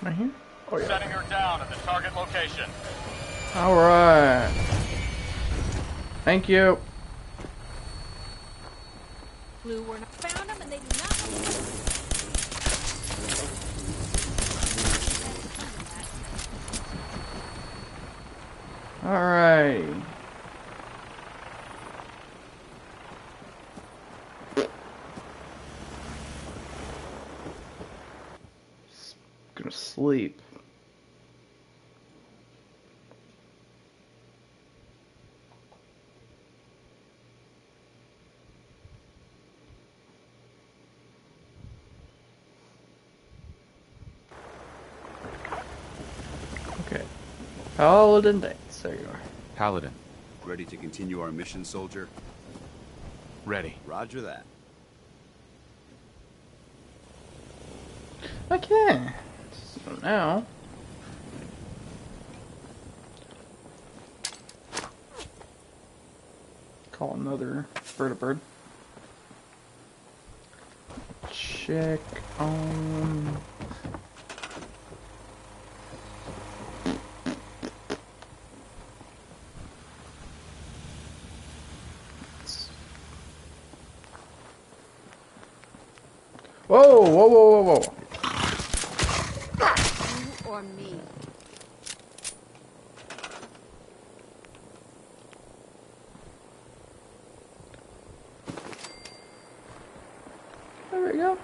Right here? Oh, yeah. Setting her down at the target location. Alright. Thank you. Clue where I found them and they do not... Alright. Gonna sleep. Okay. Paladin dance. There you are. Paladin. Ready to continue our mission, soldier? Ready. Roger that. Okay. So now. Call another vertibird. Check on. Whoa, whoa, whoa, whoa, whoa. You or me? There we go.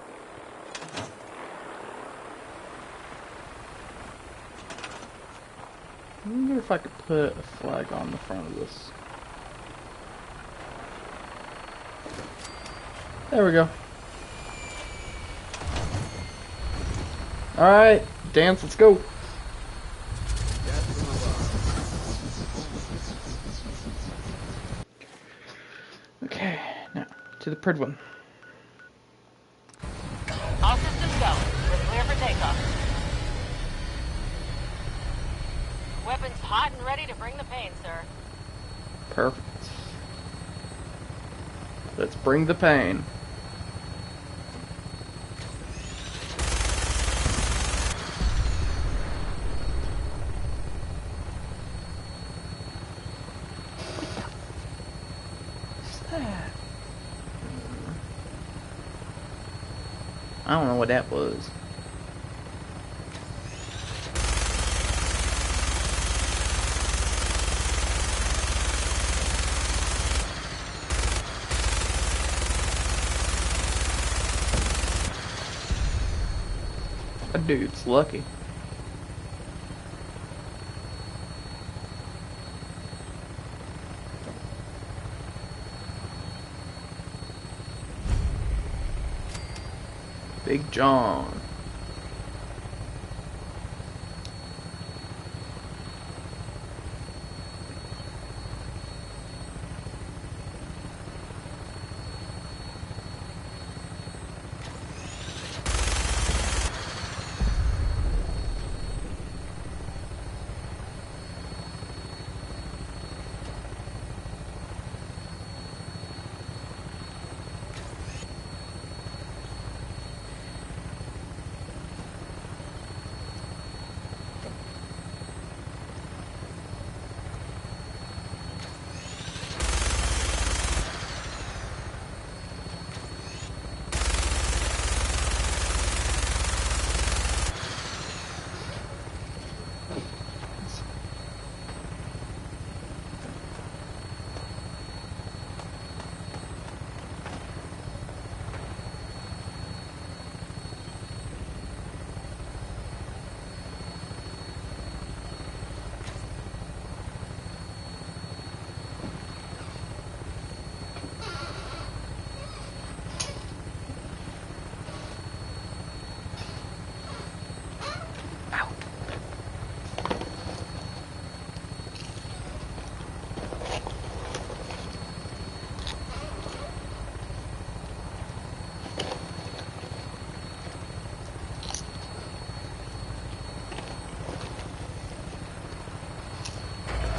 I wonder if I could put a flag on the front of this. There we go. Alright, dance, let's go. Okay, now to the prid one. All systems go. We're clear for takeoff. Weapons hot and ready to bring the pain, sir. Perfect. Let's bring the pain. I don't know what that was. That dude's lucky. Big John.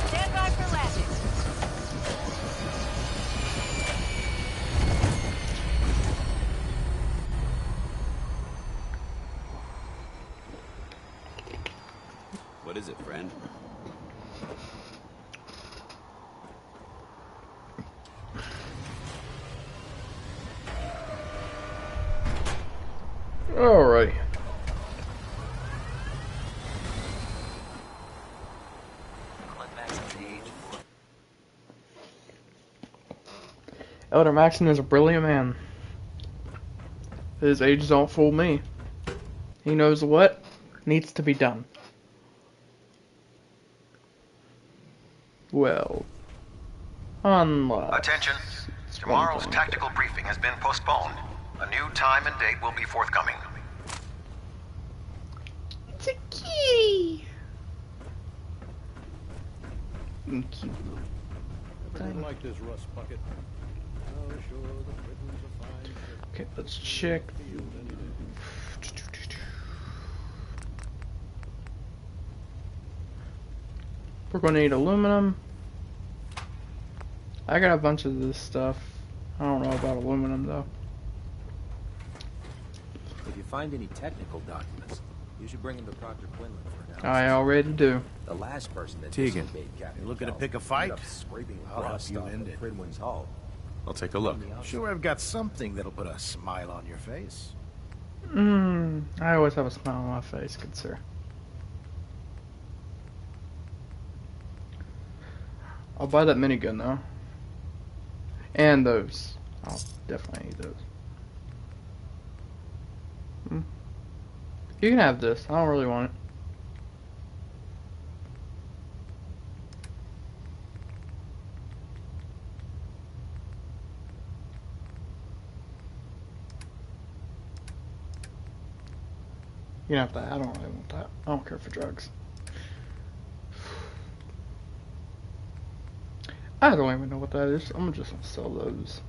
Stand by for landing. What is it, friend? Alrighty. Elder Maxon is a brilliant man. His age don't fool me. He knows what needs to be done. Well, unless... Attention. Tomorrow's tactical briefing has been postponed. A new time and date will be forthcoming. It's a kitty. Cute. Everyone like this rust bucket. Oh, sure, the Britons are fine. Okay, let's check. We're going to need aluminum. I got a bunch of this stuff. I don't know about aluminum though. If you find any technical documents, you should bring them to Proctor Quinlan for analysis. I already do. The last person that Tegan, disobeyed Captain you looking to Kell pick a fight? ended up scraping I'll help rust you off end of it. Pridwin's hull. I'll take a look. Sure, I've got something that'll put a smile on your face. I always have a smile on my face, good sir. I'll buy that minigun though. And those. I'll definitely need those. You can have this. I don't really want it. You can have that. I don't really want that. I don't care for drugs. I don't even know what that is. I'm just gonna sell those.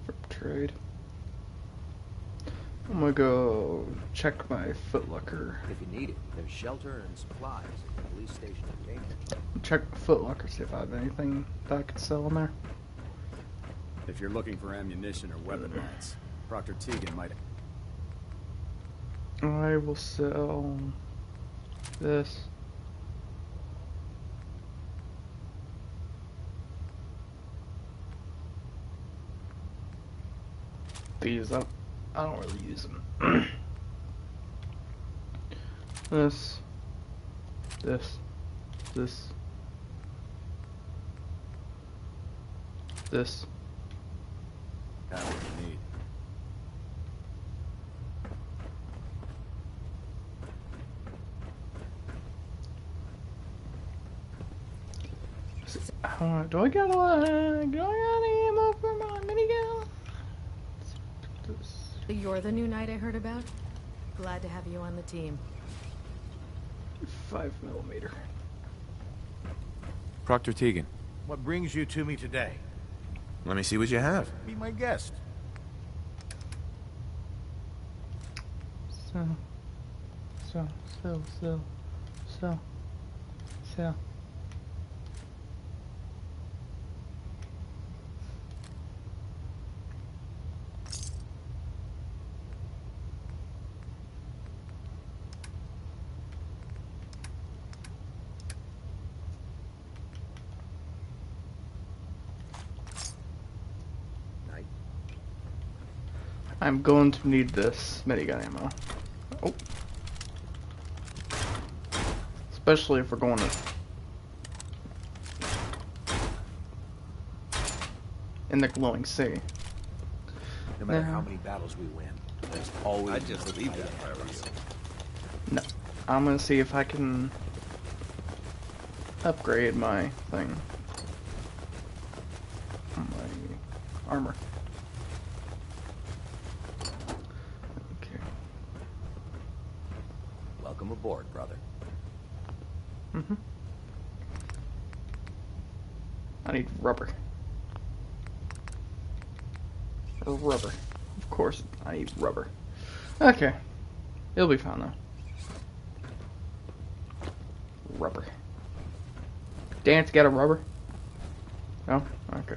For trade. I'm gonna go check my footlocker. If you need it, there's shelter and supplies at the police station in Cambridge. Check my footlocker, see if I have anything that I could sell in there. If you're looking for ammunition or weapon mats, Proctor Teagan might... I will sell this. These up. I don't really use them. This. This. This. Have what you need. Do I got any ammo for my minigun? You're the new knight I heard about? Glad to have you on the team. 5mm. Proctor Teagan. What brings you to me today? Let me see what you have. Be my guest. So. I'm going to need this minigun ammo. Oh. Especially if we're going to... in the glowing sea. No matter how many battles we win, there's always... I'd just leave that if I were you. No. I'm gonna see if I can... upgrade my thing. My armor. Welcome aboard, brother. I need rubber. Rubber. Of course, I need rubber. Okay. It'll be fine though. Rubber. Dance got a rubber? No? Okay.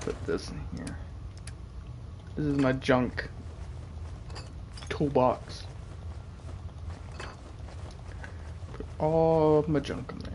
Put this in here. This is my junk toolbox. Put all of my junk in there.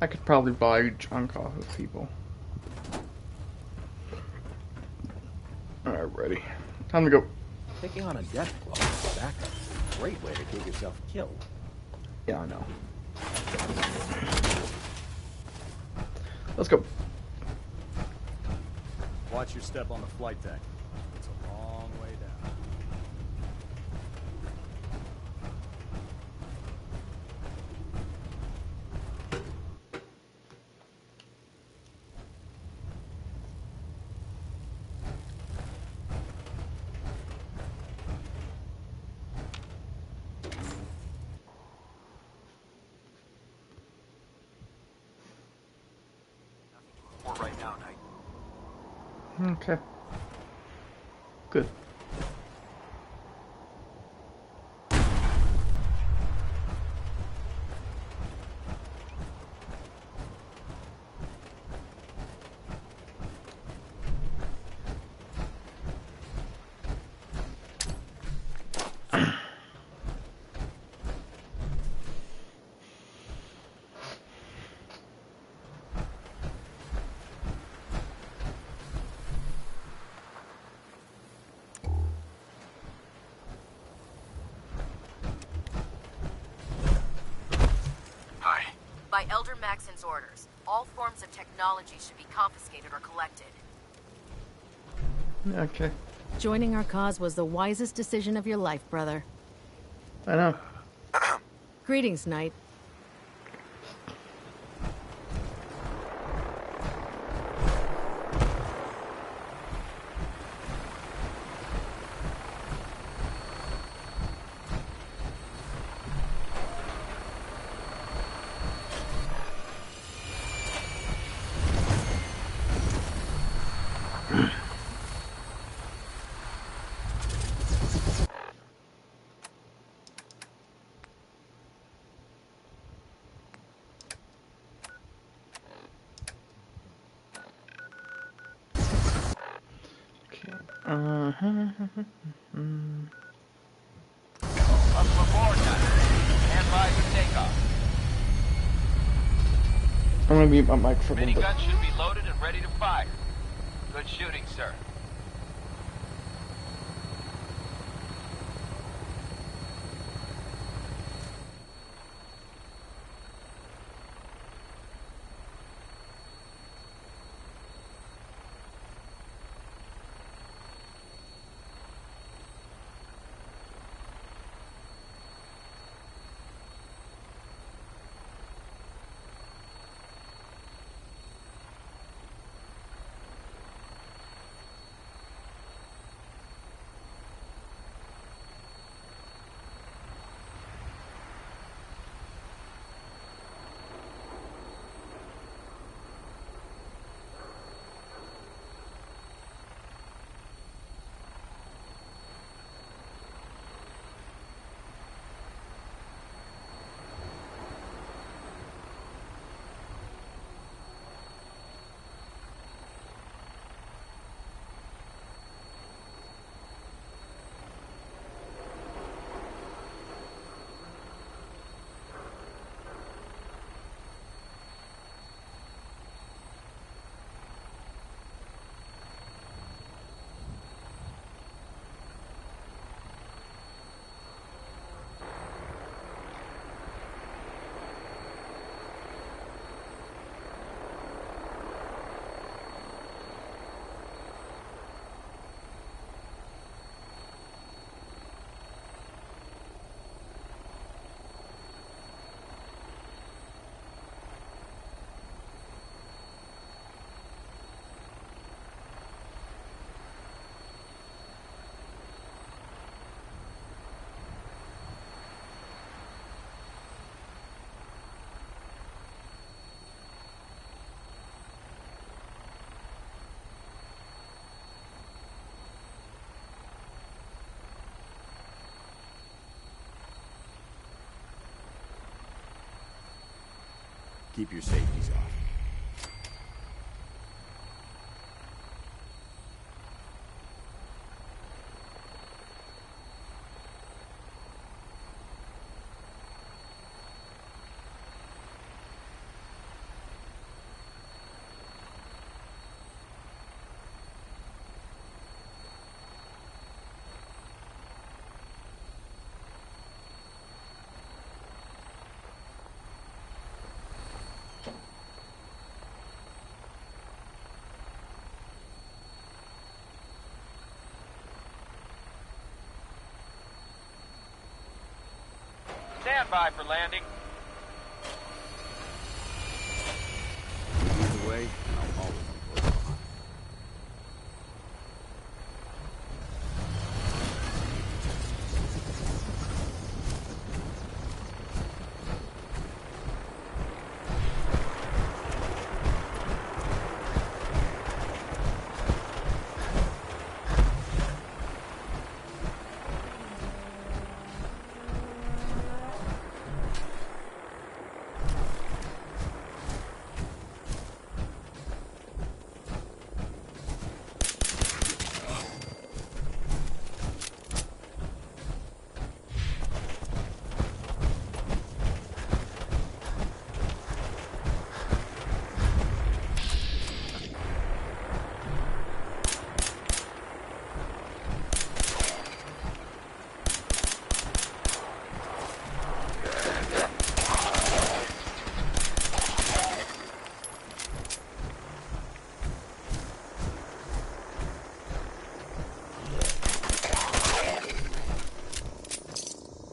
I could probably buy junk off of people. Alright, ready. Time to go. Taking on a death blow is back. Great way to get yourself killed. Yeah, I know. Let's go. Watch your step on the flight deck. It's a long way down. Right now, Knight. Okay. Good. Maxon's orders. All forms of technology should be confiscated or collected. Okay. Joining our cause was the wisest decision of your life, brother. I know. Greetings, Knight. Up for board, stand by for takeoff. I'm gonna mute my mic for a little bit. Minigun should be loaded and ready to fire. Good shooting, sir. Keep your safeties off. Stand by for landing. Either way, I'll always be close behind.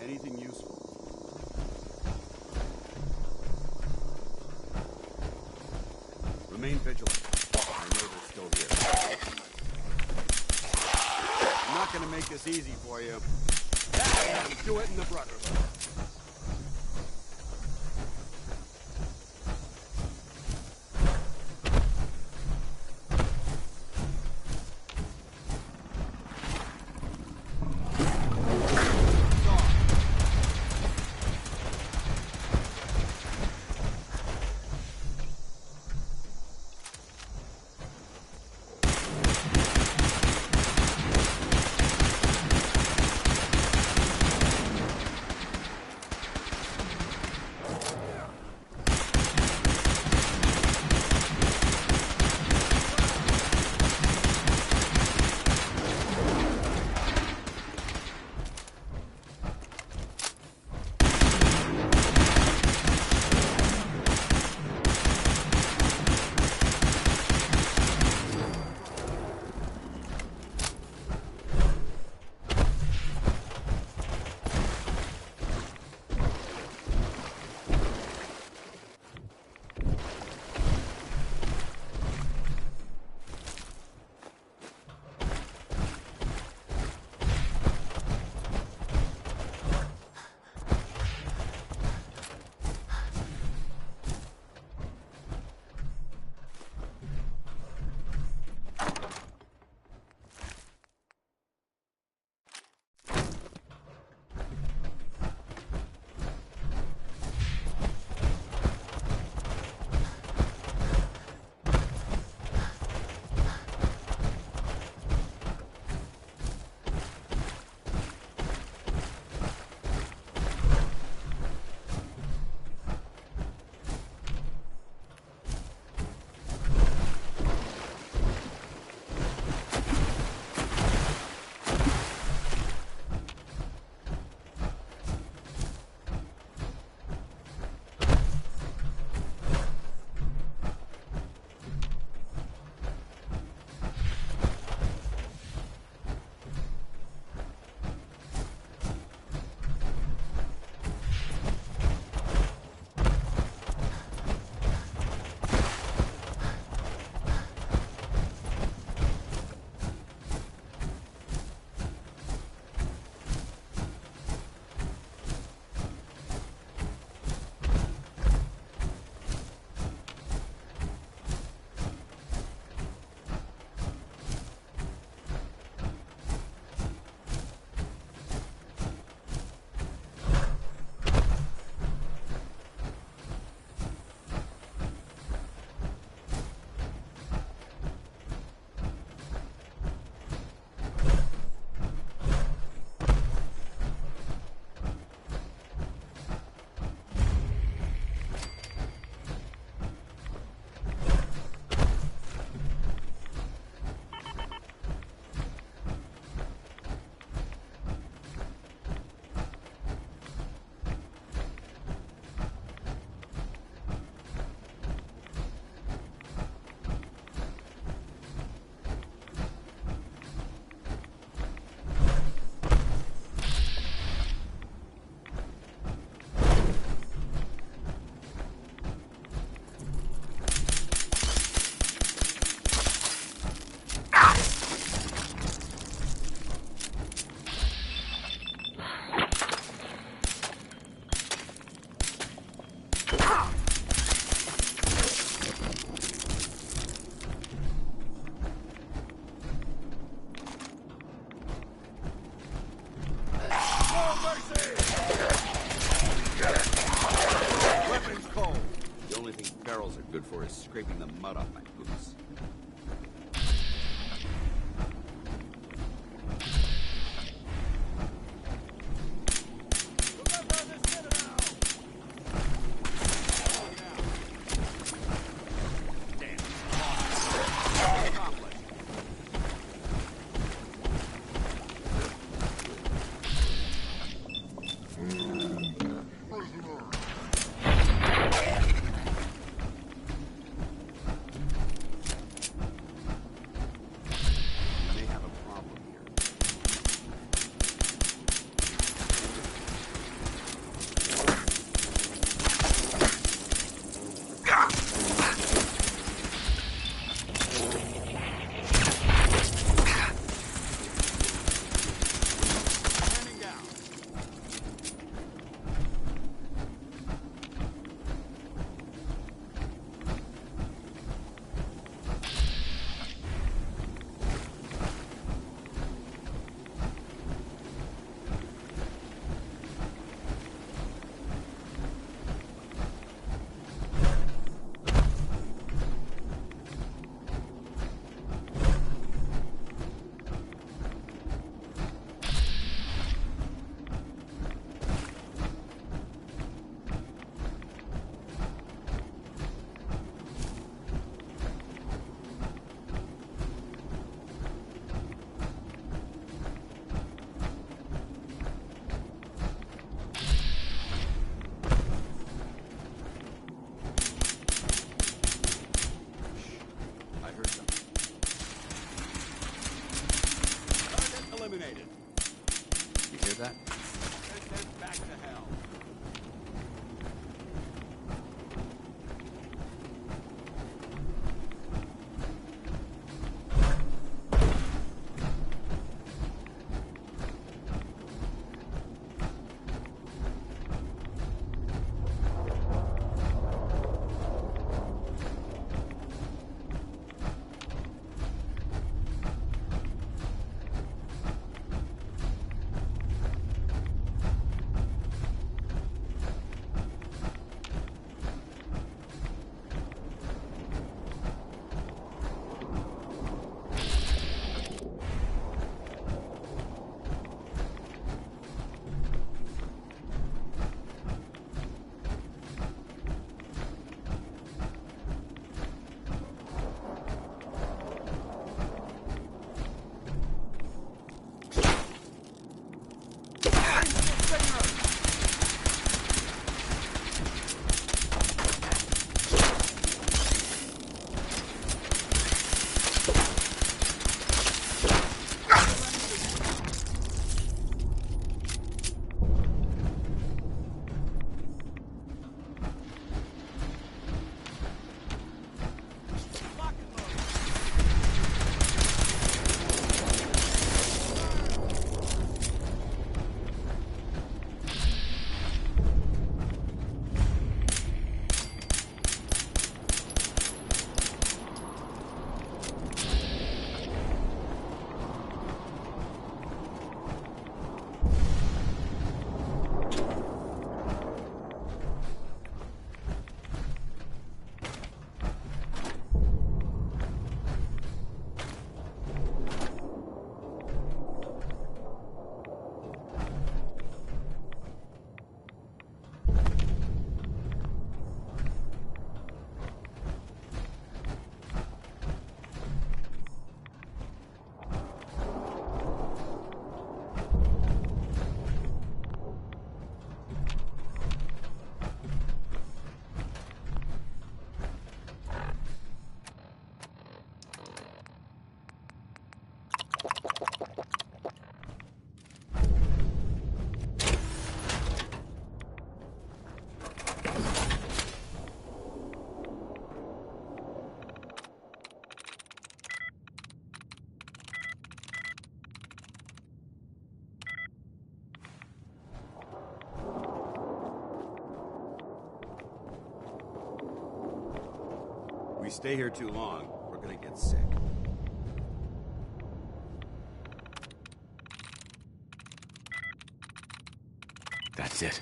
Anything useful? Remain vigilant. I know they're still here. I'm not gonna make this easy for you. Do it in the Brotherhood. good for is scraping the mud off my boots. we stay here too long, we're gonna get sick. That's it.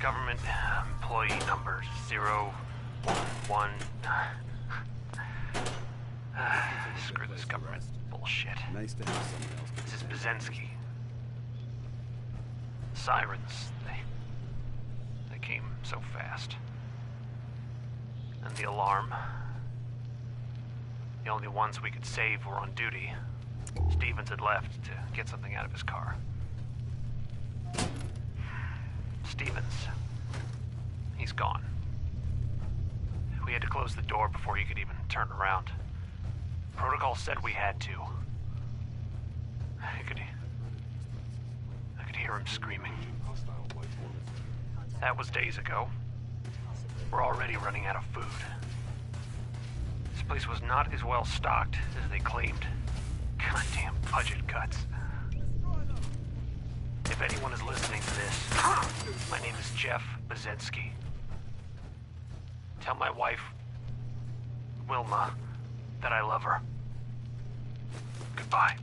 Government employee number 011. Screw this government bullshit. Nice to have someone else. This is Bazensky. Sirens, they came so fast. And the alarm. The only ones we could save were on duty. Stevens had left to get something out of his car. Stevens. He's gone. We had to close the door before he could even turn around. Protocol said we had to. I could hear him screaming. That was days ago. We're already running out of food. This place was not as well stocked as they claimed. Goddamn budget cuts. If anyone is listening to this, my name is Jeff Bazensky. Tell my wife, Wilma, that I love her. Goodbye.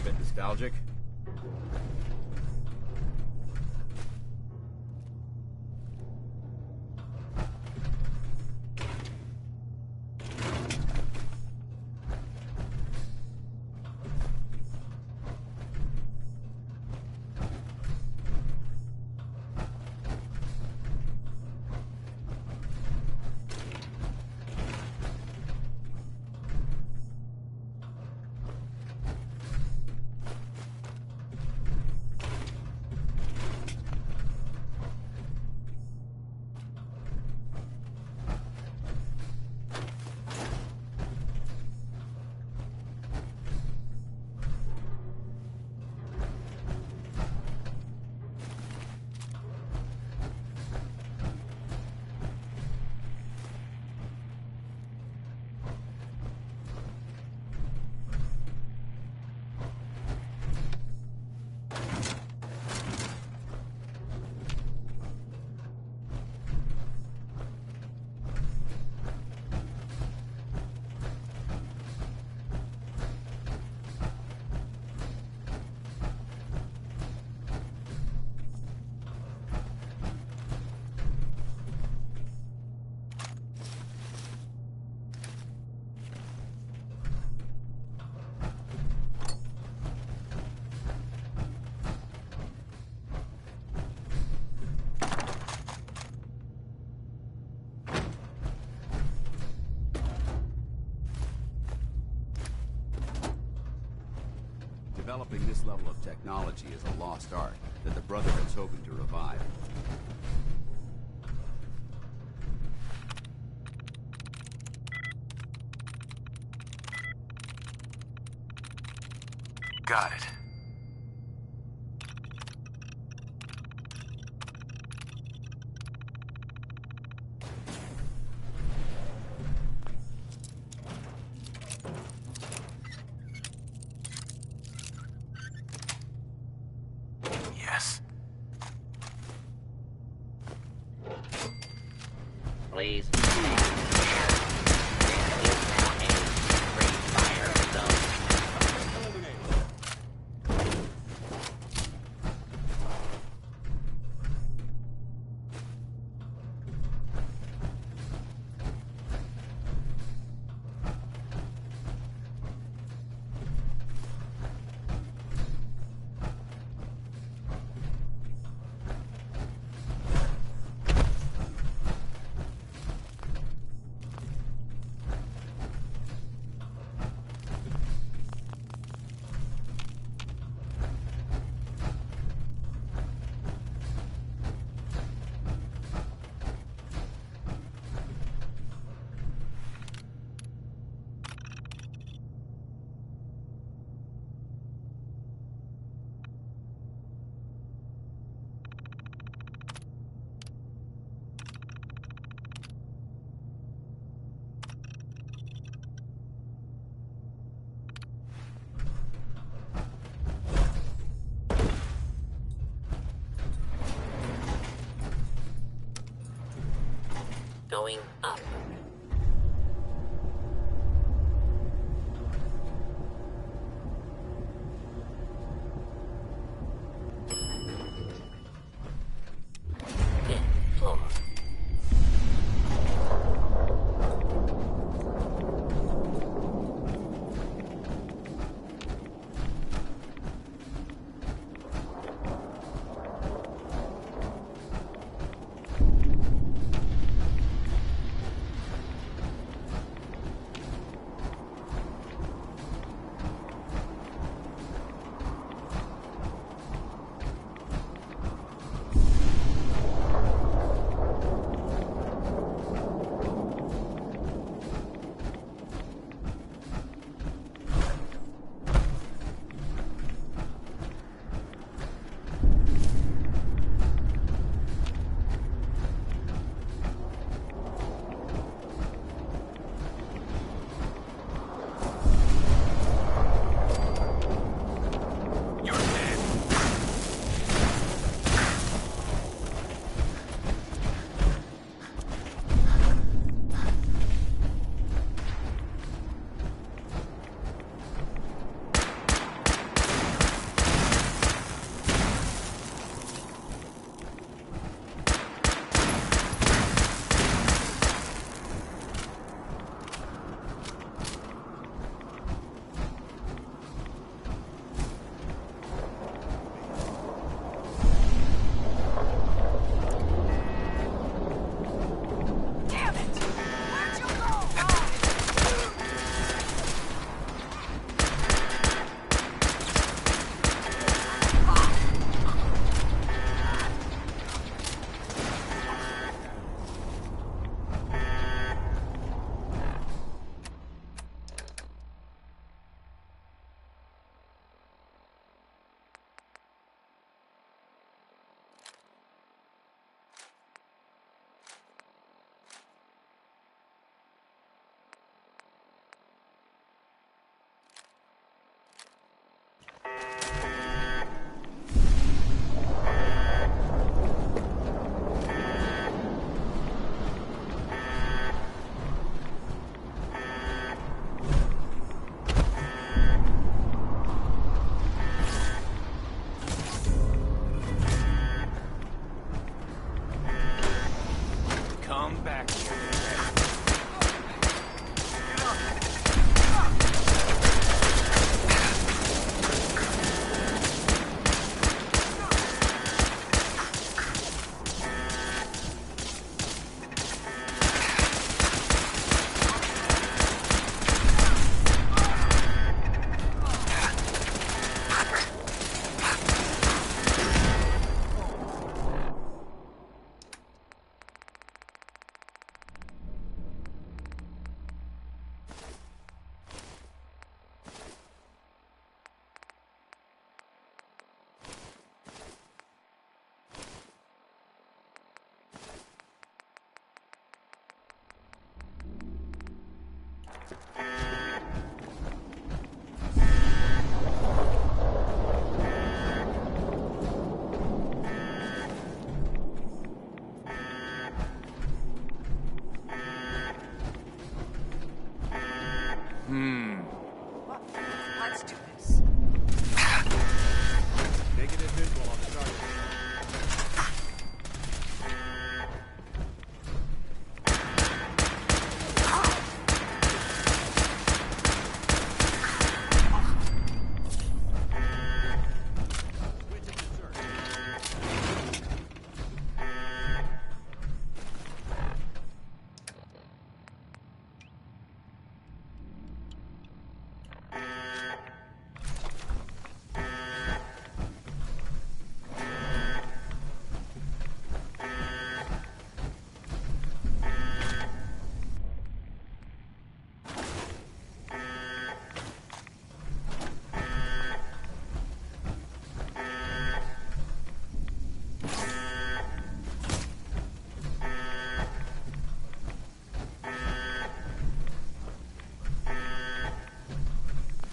bit nostalgic? Developing this level of technology is a lost art that the Brotherhood's hoping to revive. Got it. Yes. Please. Going up. Floor. Let's do this. Negative visual on the target.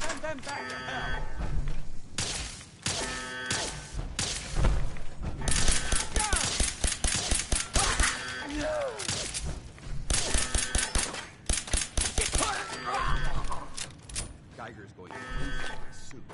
Send them back to hell! Geiger's going into my suit.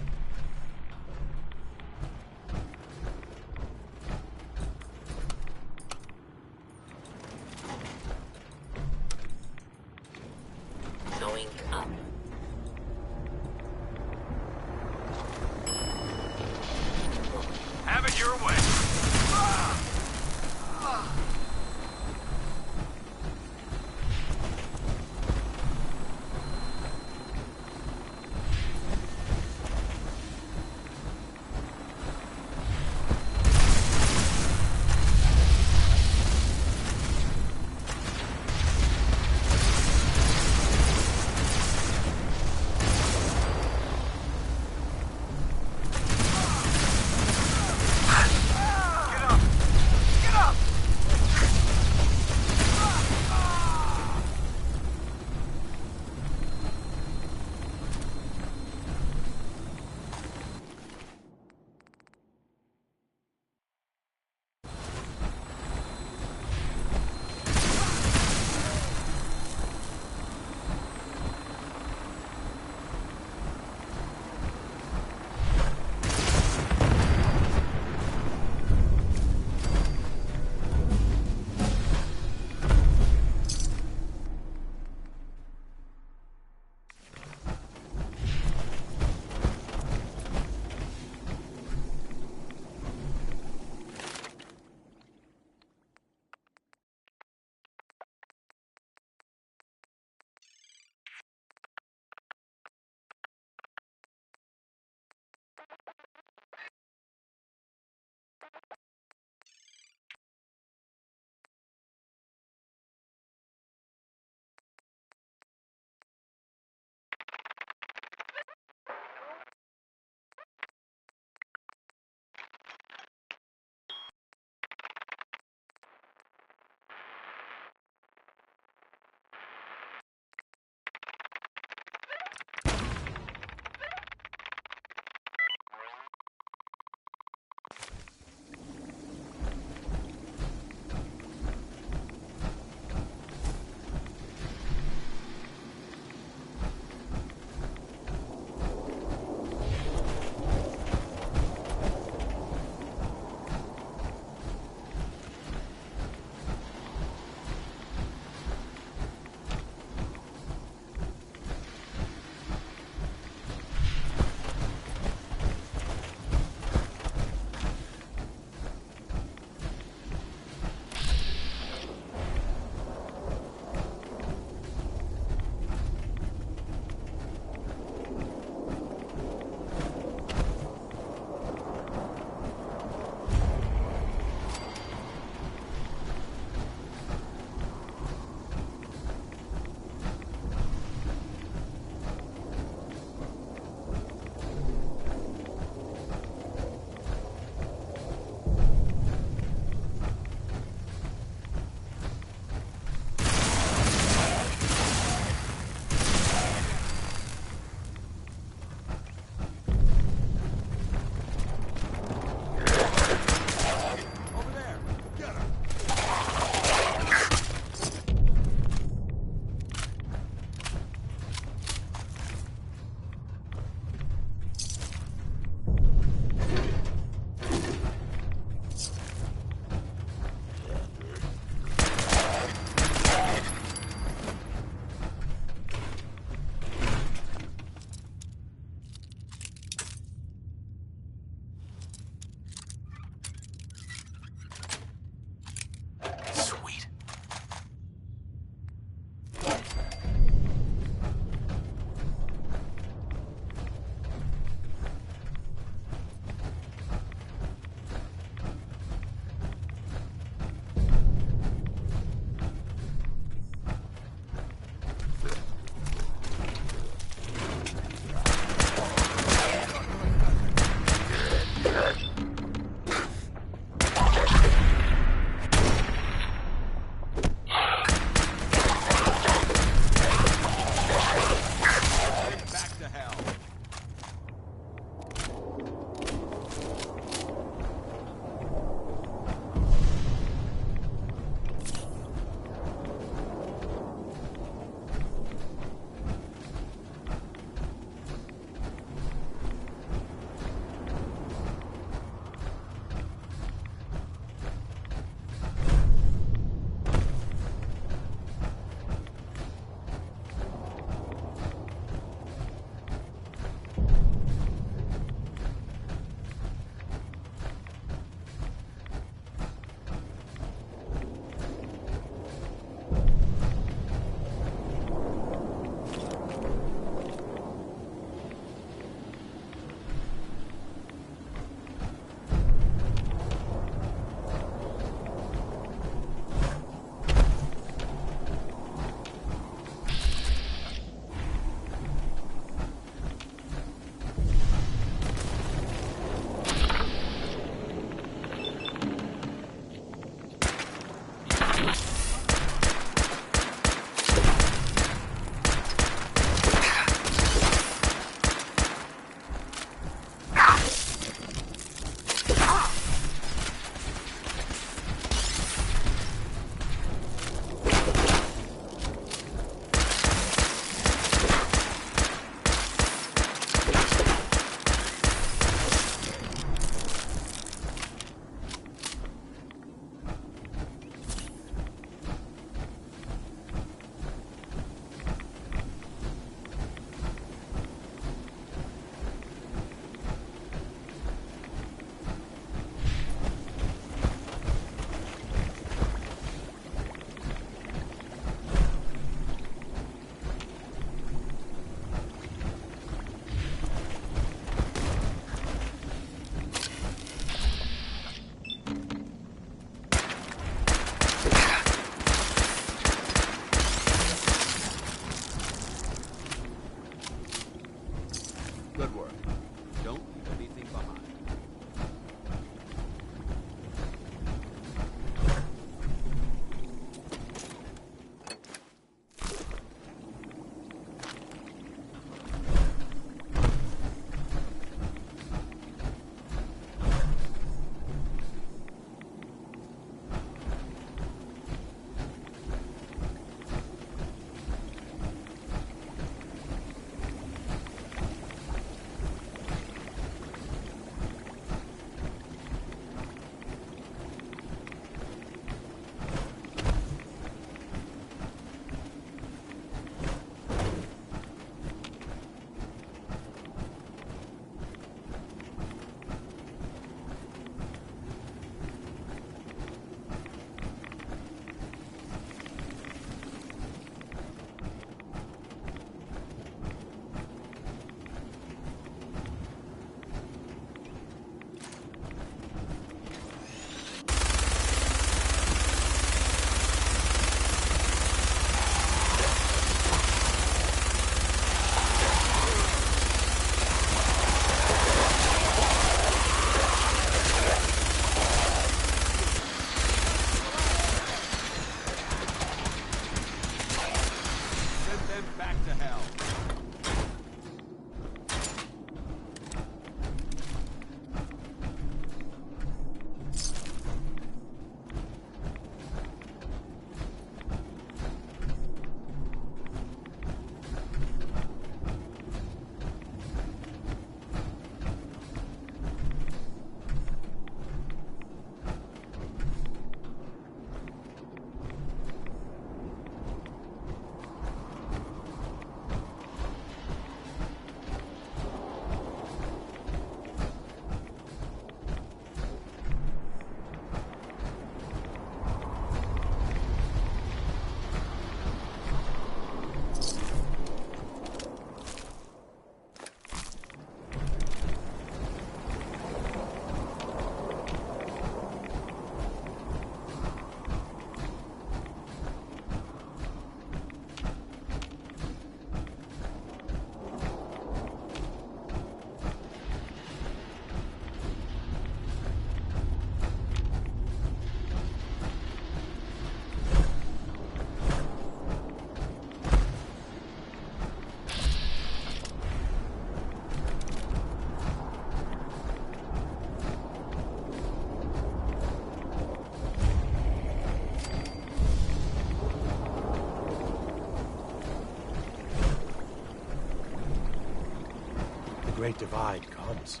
Great Divide comes.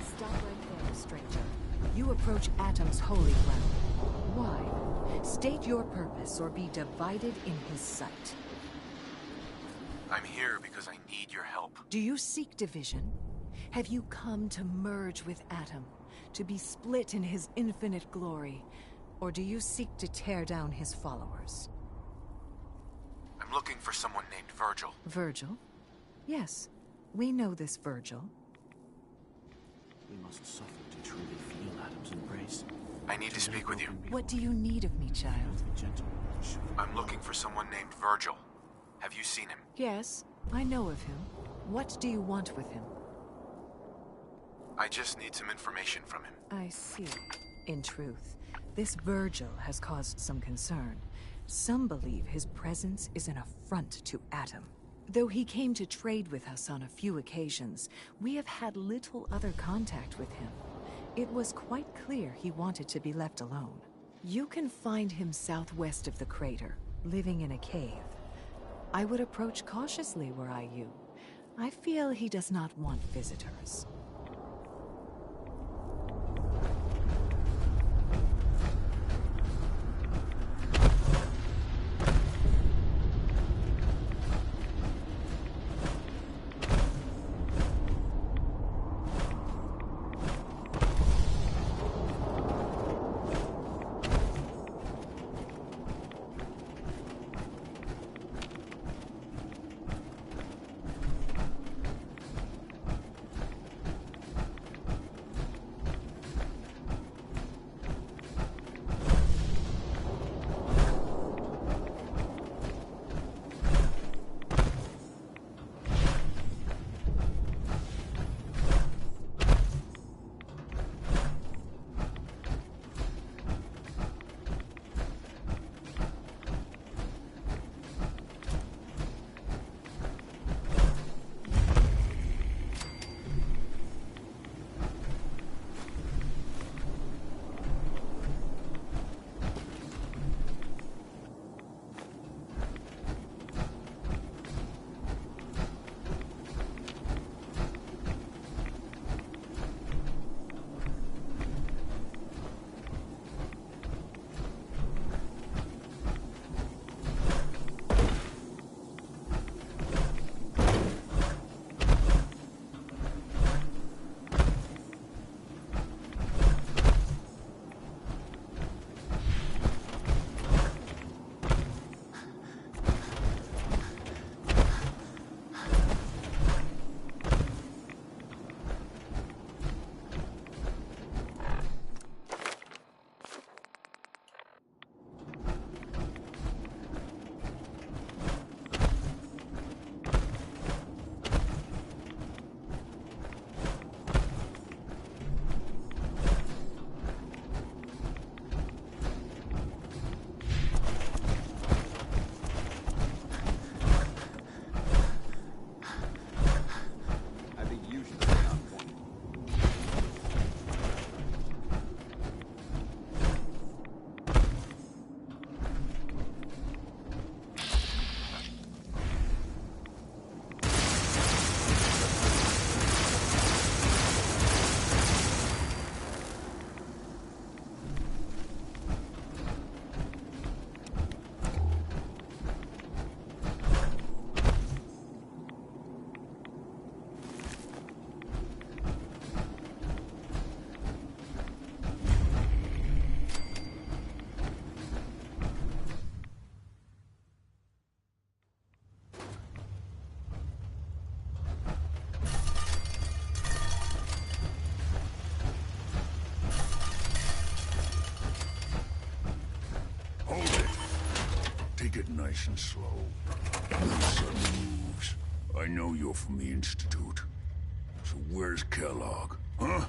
Stop right there, stranger. You approach Atom's holy ground. Why? State your purpose or be divided in his sight. I'm here because I need your help. Do you seek division? Have you come to merge with Atom, to be split in his infinite glory? Or do you seek to tear down his followers? I'm looking for someone named Virgil. Virgil? Yes, we know this Virgil. We must suffer to truly feel Atom's embrace. I need to speak with you. What do you need of me, child? I'm looking for someone named Virgil. Have you seen him? Yes, I know of him. What do you want with him? I just need some information from him. I see. In truth, this Virgil has caused some concern. Some believe his presence is an affront to Atom. Though he came to trade with us on a few occasions, we have had little other contact with him. It was quite clear he wanted to be left alone. You can find him southwest of the crater, living in a cave. I would approach cautiously were I you. I feel he does not want visitors. Take it nice and slow. No sudden moves. I know you're from the Institute. So where's Kellogg? Huh?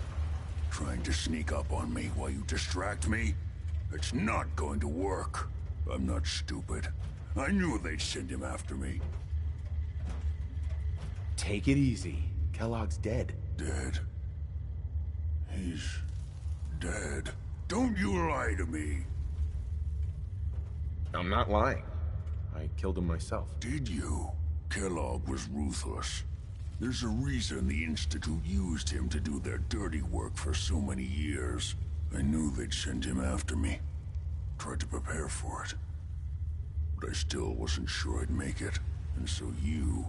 Trying to sneak up on me while you distract me? It's not going to work. I'm not stupid. I knew they'd send him after me. Take it easy. Kellogg's dead. Dead? He's dead. Don't you lie to me. I'm not lying. I killed him myself. Did you? Kellogg was ruthless. There's a reason the Institute used him to do their dirty work for so many years. I knew they'd send him after me. Tried to prepare for it. But I still wasn't sure I'd make it. And so you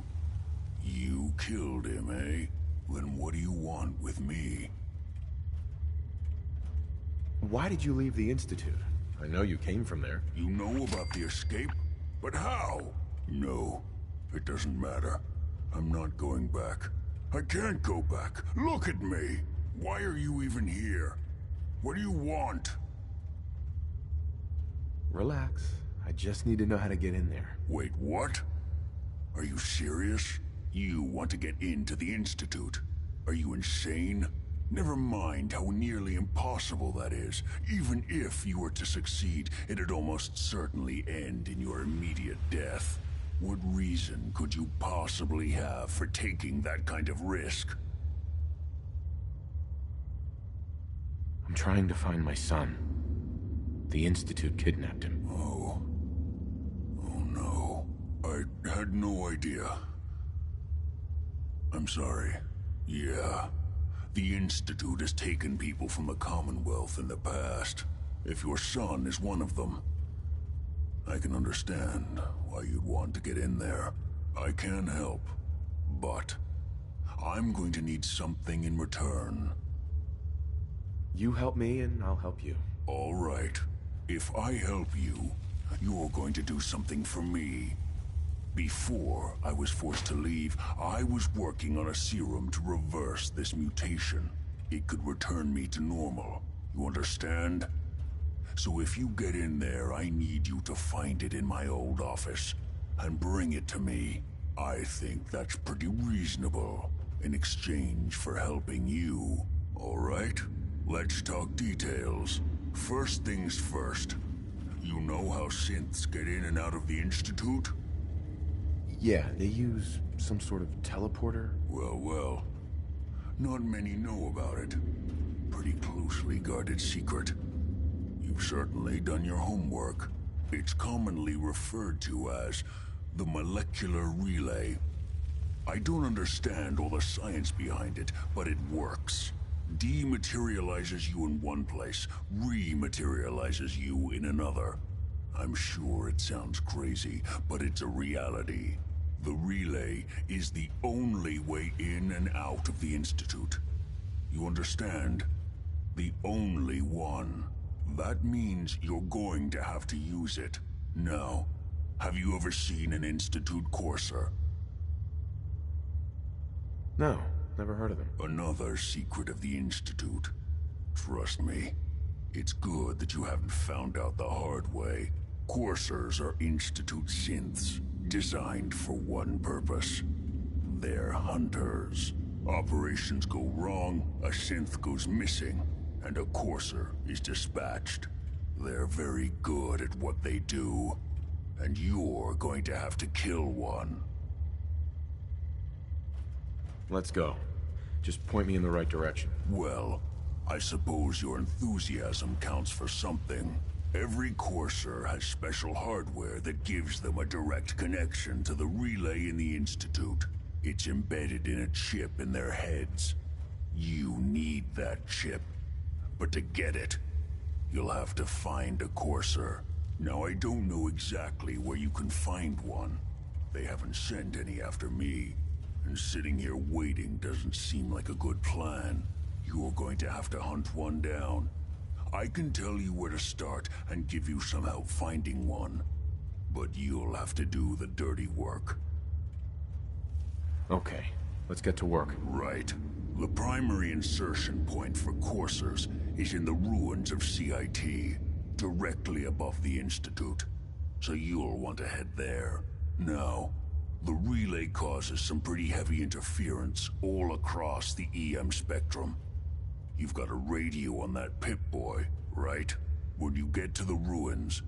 killed him, eh? Then what do you want with me? Why did you leave the Institute? I know you came from there. You know about the escape? But how? No, it doesn't matter. I'm not going back. I can't go back. Look at me. Why are you even here? What do you want? Relax. I just need to know how to get in there. Wait, what? Are you serious? You want to get into the Institute? Are you insane? Never mind how nearly impossible that is. Even if you were to succeed, it'd almost certainly end in your immediate death. What reason could you possibly have for taking that kind of risk? I'm trying to find my son. The Institute kidnapped him. Oh no. I had no idea. I'm sorry. Yeah. The Institute has taken people from the Commonwealth in the past. If your son is one of them, I can understand why you'd want to get in there. I can help, but I'm going to need something in return. You help me and I'll help you. All right. If I help you, you're going to do something for me. Before I was forced to leave, I was working on a serum to reverse this mutation. It could return me to normal. You understand? So if you get in there, I need you to find it in my old office and bring it to me. I think that's pretty reasonable in exchange for helping you. All right? Let's talk details. First things first. You know how synths get in and out of the Institute? Yeah, they use some sort of teleporter. Well. Not many know about it. Pretty closely guarded secret. You've certainly done your homework. It's commonly referred to as the molecular relay. I don't understand all the science behind it, but it works. Dematerializes you in one place, rematerializes you in another. I'm sure it sounds crazy, but it's a reality. The relay is the only way in and out of the Institute. You understand? The only one. That means you're going to have to use it. Now, have you ever seen an Institute courser? No, never heard of them. Another secret of the Institute. Trust me, it's good that you haven't found out the hard way. Coursers are Institute synths, designed for one purpose. They're hunters. Operations go wrong, a synth goes missing, and a courser is dispatched. They're very good at what they do, and you're going to have to kill one. Let's go. Just point me in the right direction. Well, I suppose your enthusiasm counts for something. Every courser has special hardware that gives them a direct connection to the relay in the Institute. It's embedded in a chip in their heads. You need that chip. But to get it, you'll have to find a courser. Now, I don't know exactly where you can find one. They haven't sent any after me. And sitting here waiting doesn't seem like a good plan. You're going to have to hunt one down. I can tell you where to start and give you some help finding one. But you'll have to do the dirty work. Okay, let's get to work. Right. The primary insertion point for coursers is in the ruins of CIT, directly above the Institute. So you'll want to head there. Now, the relay causes some pretty heavy interference all across the EM spectrum. You've got a radio on that Pip-Boy, right? When you get to the ruins,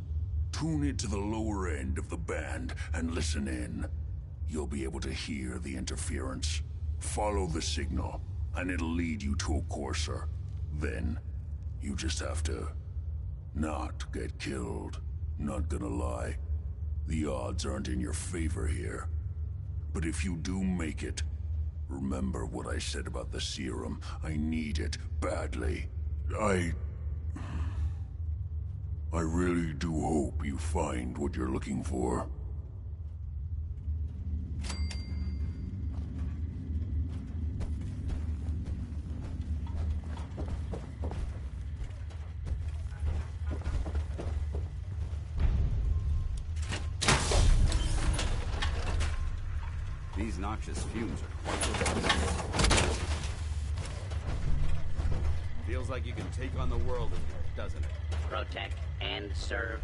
tune it to the lower end of the band and listen in. You'll be able to hear the interference. Follow the signal, and it'll lead you to a courser. Then, you just have to not get killed. Not gonna lie, the odds aren't in your favor here. But if you do make it, remember what I said about the serum. I need it badly. I really do hope you find what you're looking for. These noxious fumes are quite feels like you can take on the world in here, doesn't it? Protect and serve.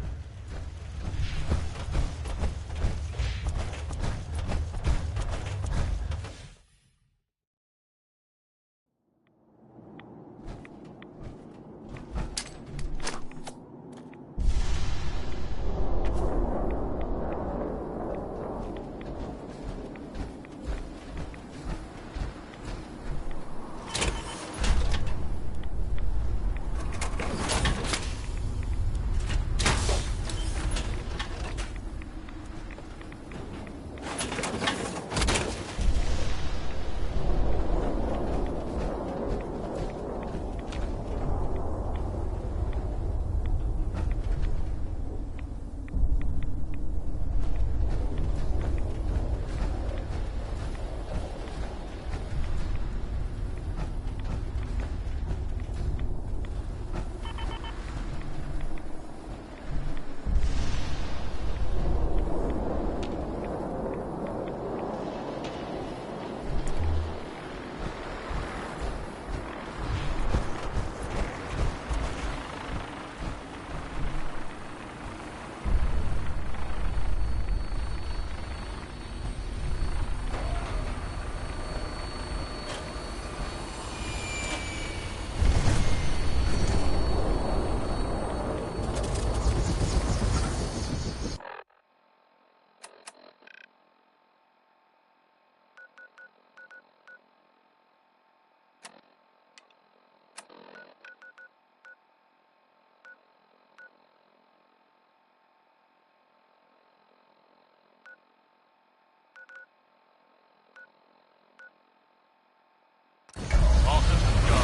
All systems go.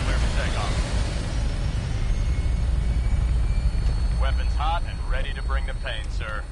Clear for takeoff. Weapons hot and ready to bring the pain, sir.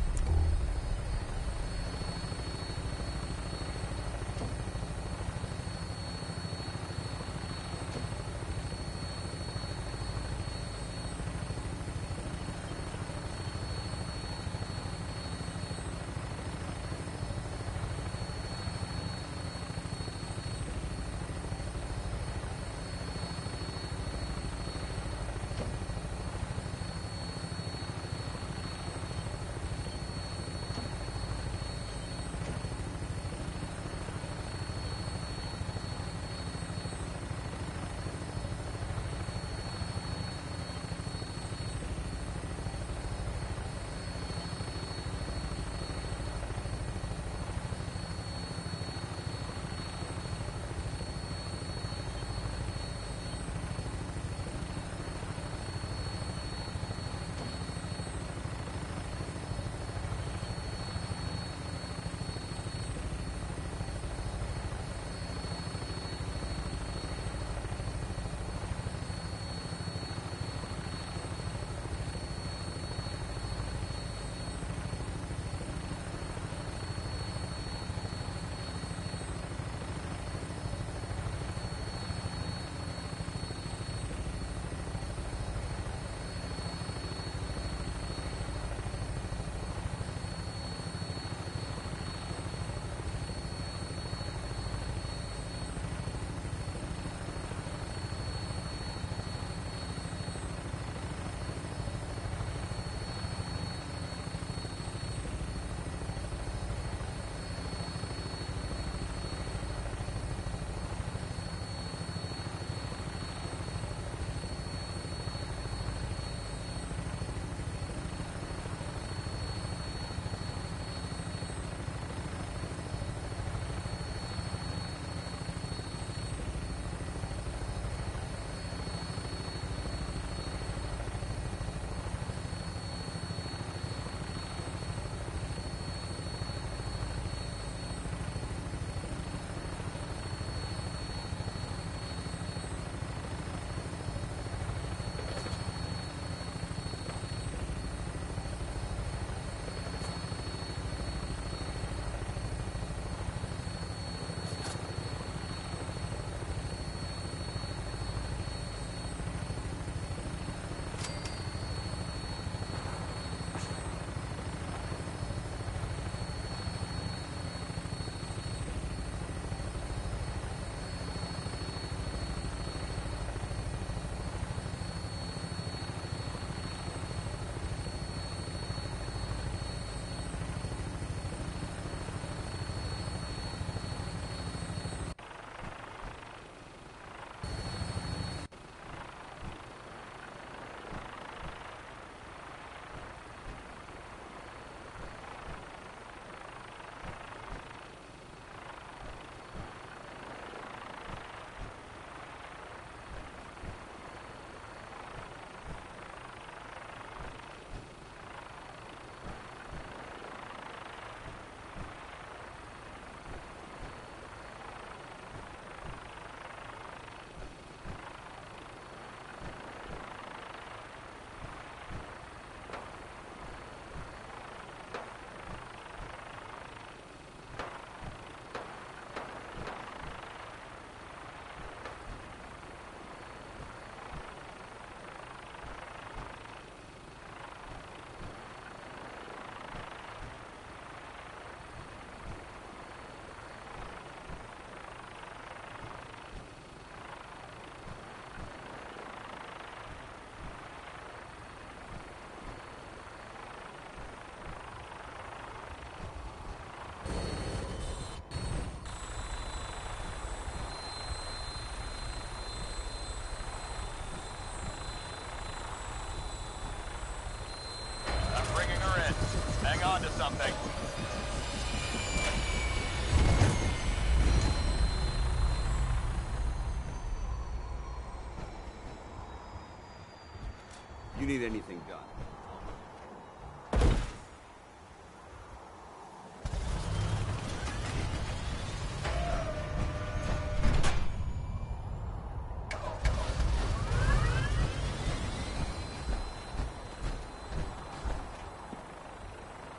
You need anything done?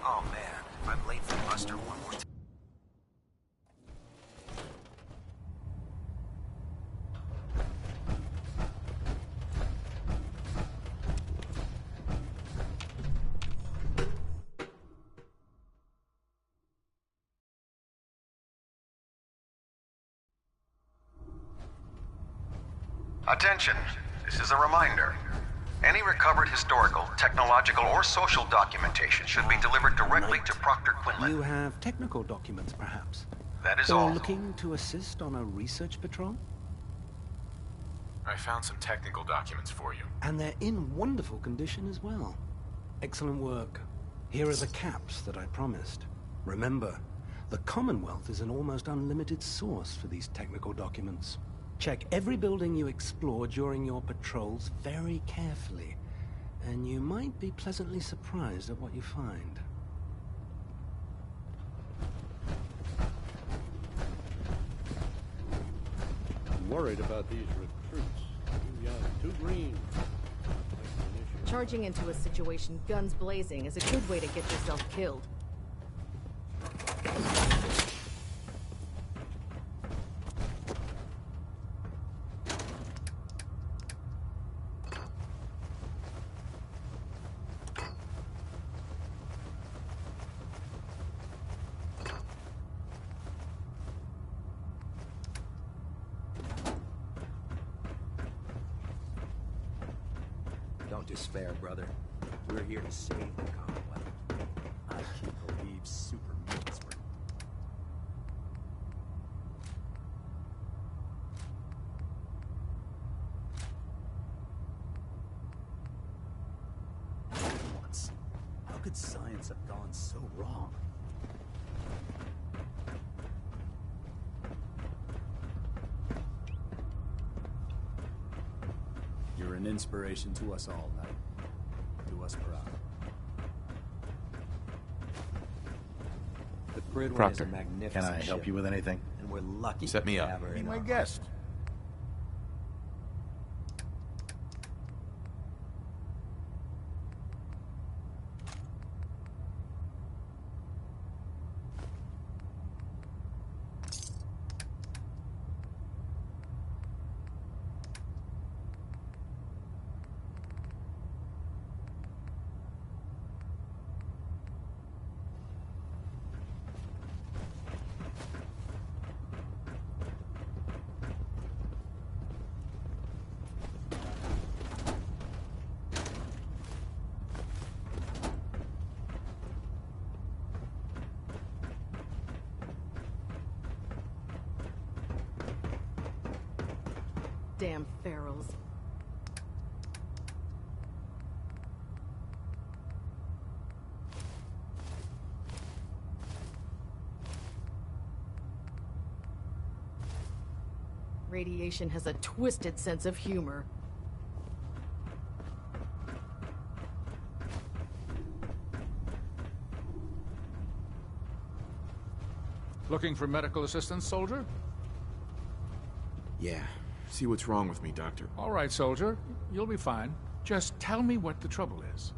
Oh man, I'm late for muster one more time. Attention, this is a reminder. Any recovered historical, technological, or social documentation should be delivered directly to Proctor Quinlan. You have technical documents, perhaps? That is or all. Looking to assist on a research patrol? I found some technical documents for you. And they're in wonderful condition as well. Excellent work. Here are the caps that I promised. Remember, the Commonwealth is an almost unlimited source for these technical documents. Check every building you explore during your patrols very carefully, and you might be pleasantly surprised at what you find. I'm worried about these recruits. Too young, too green. Charging into a situation guns blazing is a good way to get yourself killed. Don't despair, brother. We're here to save the Commonwealth. I can't believe super mutants were... Once. How could science have gone so wrong? You're an inspiration to us all, Knight. Do us proud. The Grid One is Proctor, a magnificent can I help ship, you with anything? and we're lucky Set me to up. have her Be in my our guest. Damn ferals. Radiation has a twisted sense of humor. Looking for medical assistance, soldier? Yeah. See what's wrong with me, Doctor. All right, soldier. You'll be fine. Just tell me what the trouble is.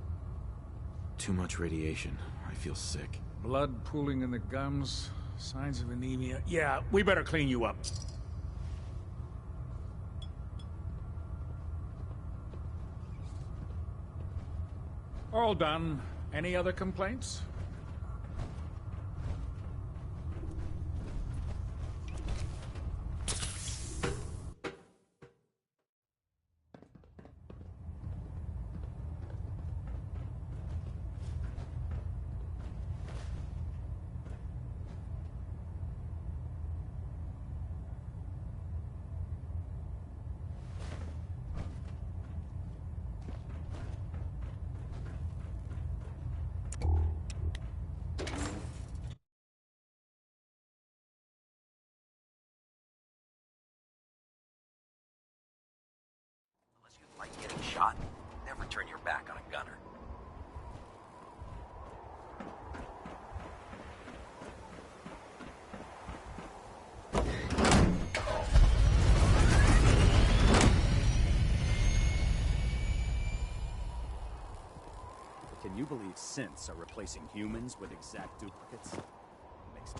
Too much radiation. I feel sick. Blood pooling in the gums, signs of anemia. Yeah, we better clean you up. All done. Any other complaints? Like getting shot. Never turn your back on a gunner. Can you believe synths are replacing humans with exact duplicates? Makes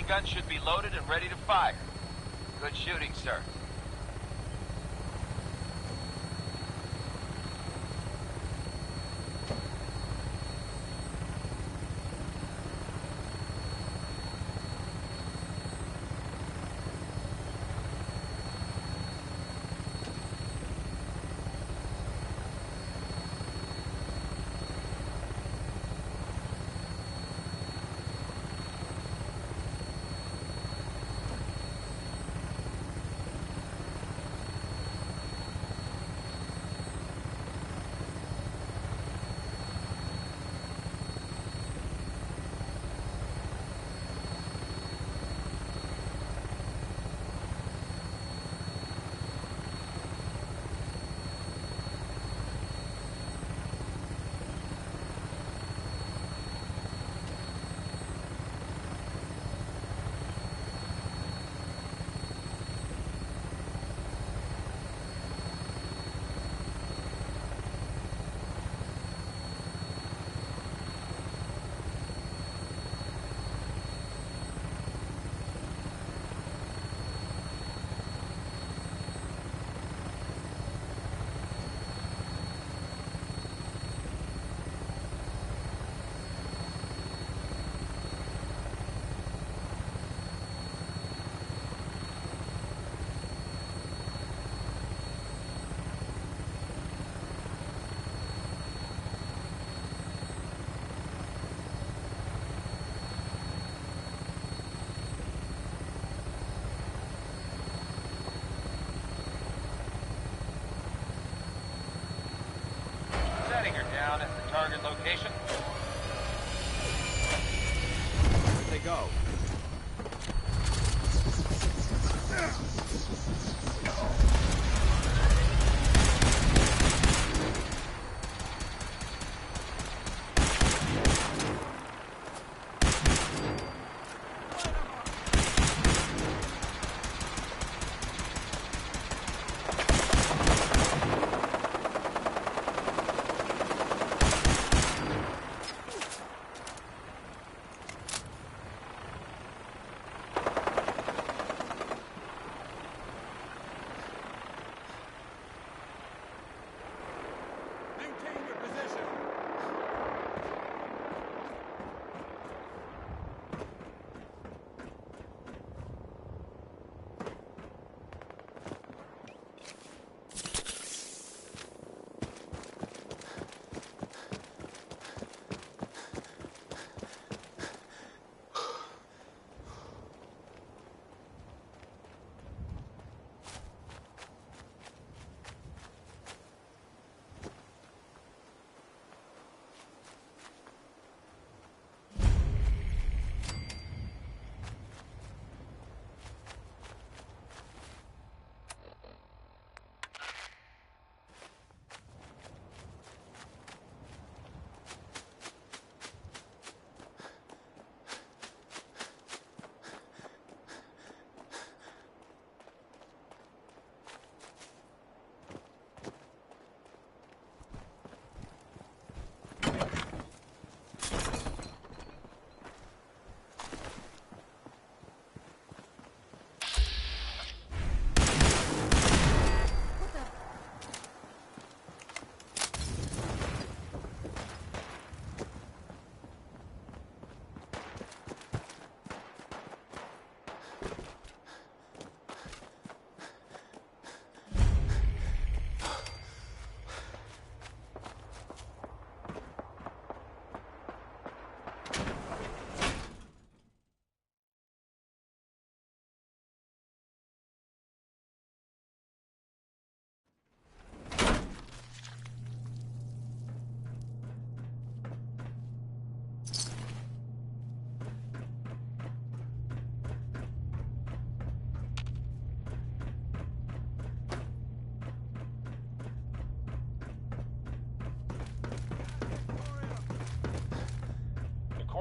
Gun should be loaded and ready to fire. Good shooting, sir. Setting her down at the target location. Where'd they go?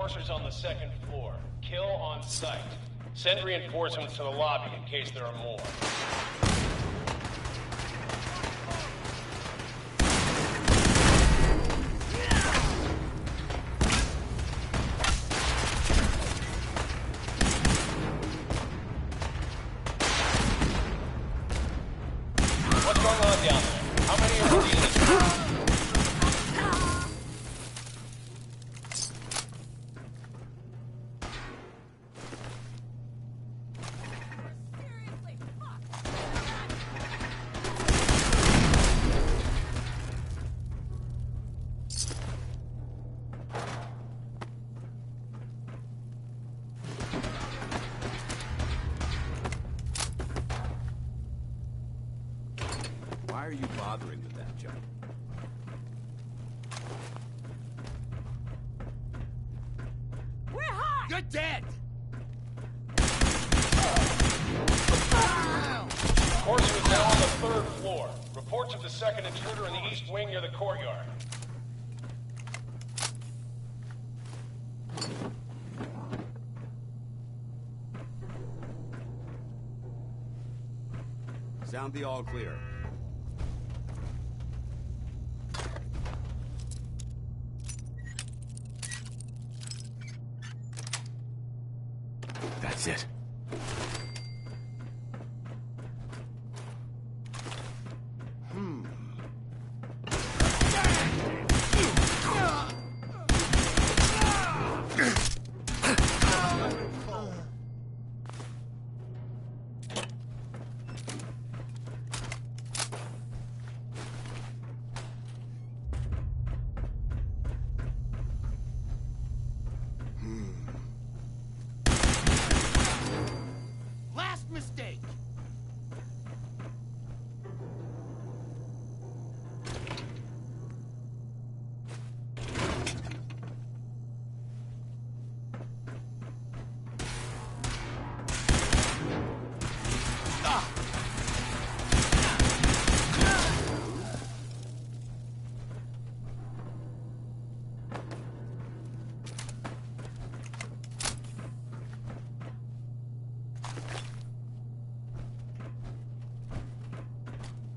Enforcers on the second floor. Kill on sight. Send reinforcements to the lobby in case there are more. What's going on down there? How many are dealing? Why are you bothering with that junk? We're hot! You're dead! Enforcer is now on the third floor. Reports of the second intruder in the east wing near the courtyard. Sound the all clear. That's it. Last mistake!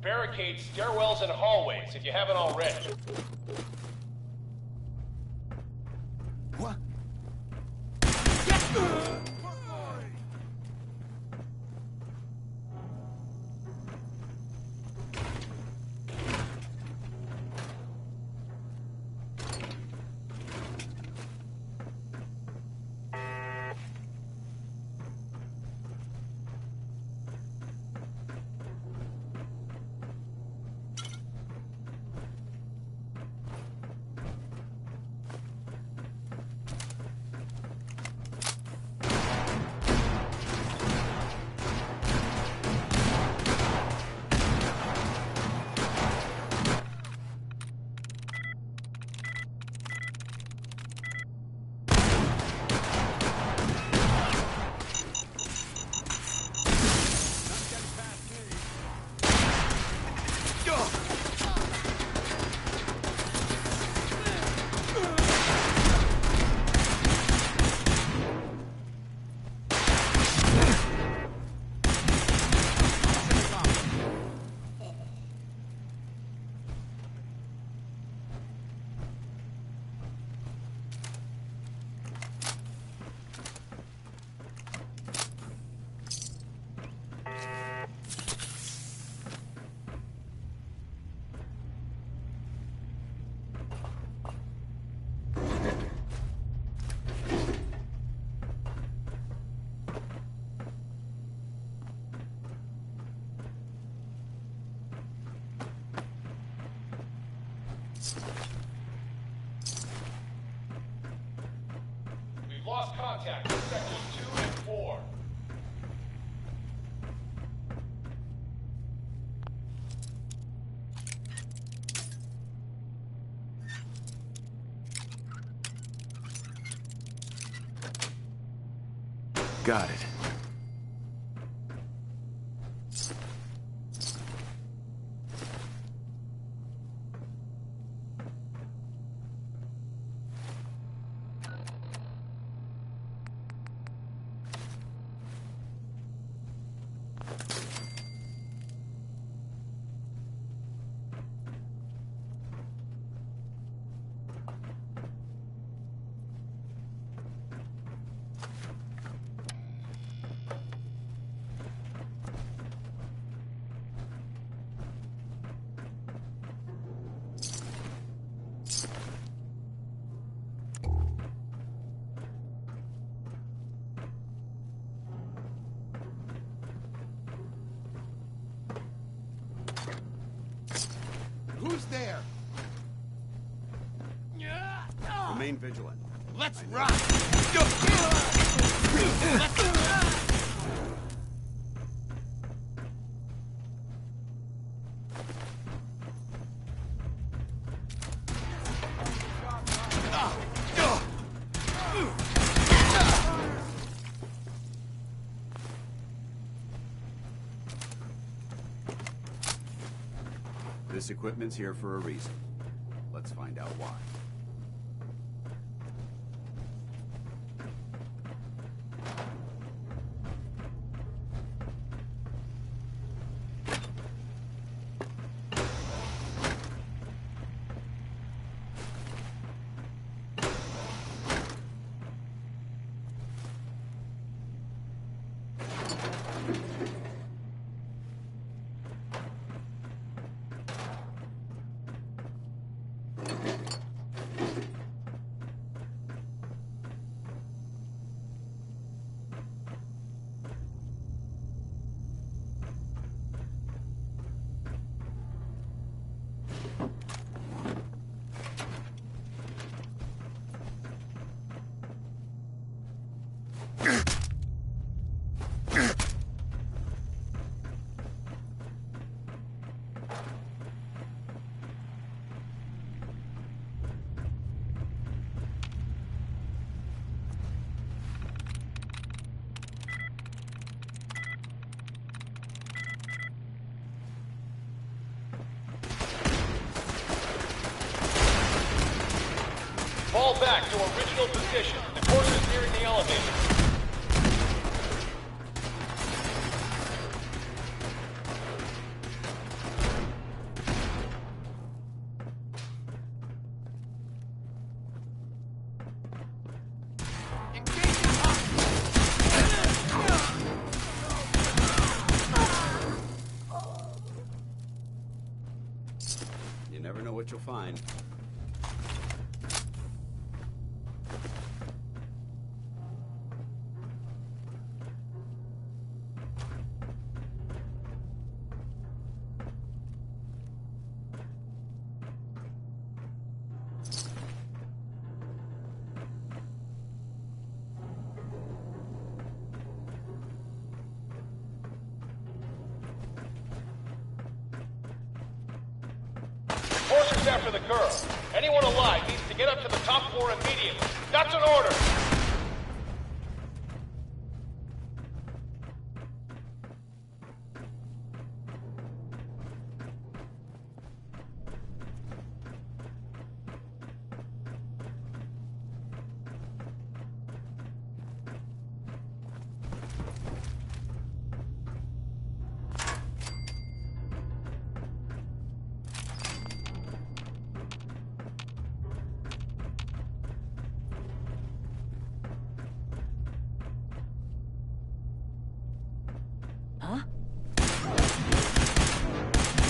Barricade stairwells and hallways if you haven't already. What? We've lost contact with sectors 2 and 4. Got it. remain vigilant. Let's rock! This equipment's here for a reason. Let's find out why. Fall back to original position. The course is nearing the elevator. You never know what you'll find. Forces after the girl. Anyone alive needs to get up to the top floor immediately. That's an order! Huh?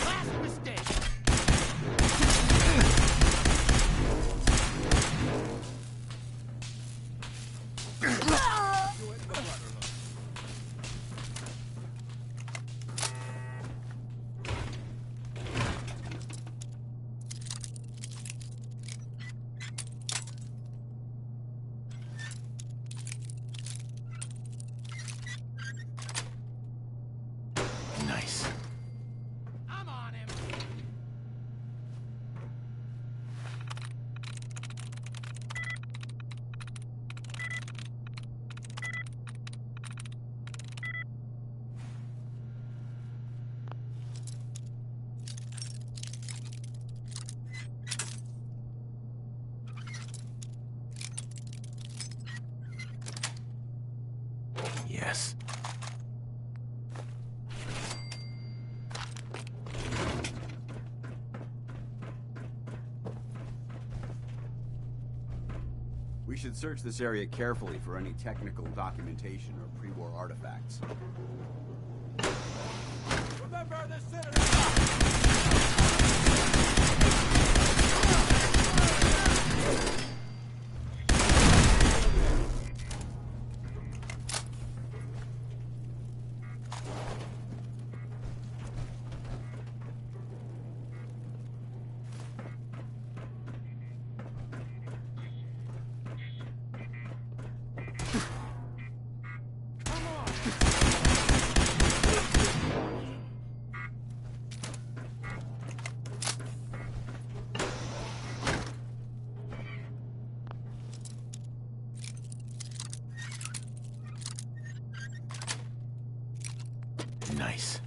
Last mistake! Nice. I'm on him! Yes. We should search this area carefully for any technical documentation or pre-war artifacts. Remember the citadel! nice.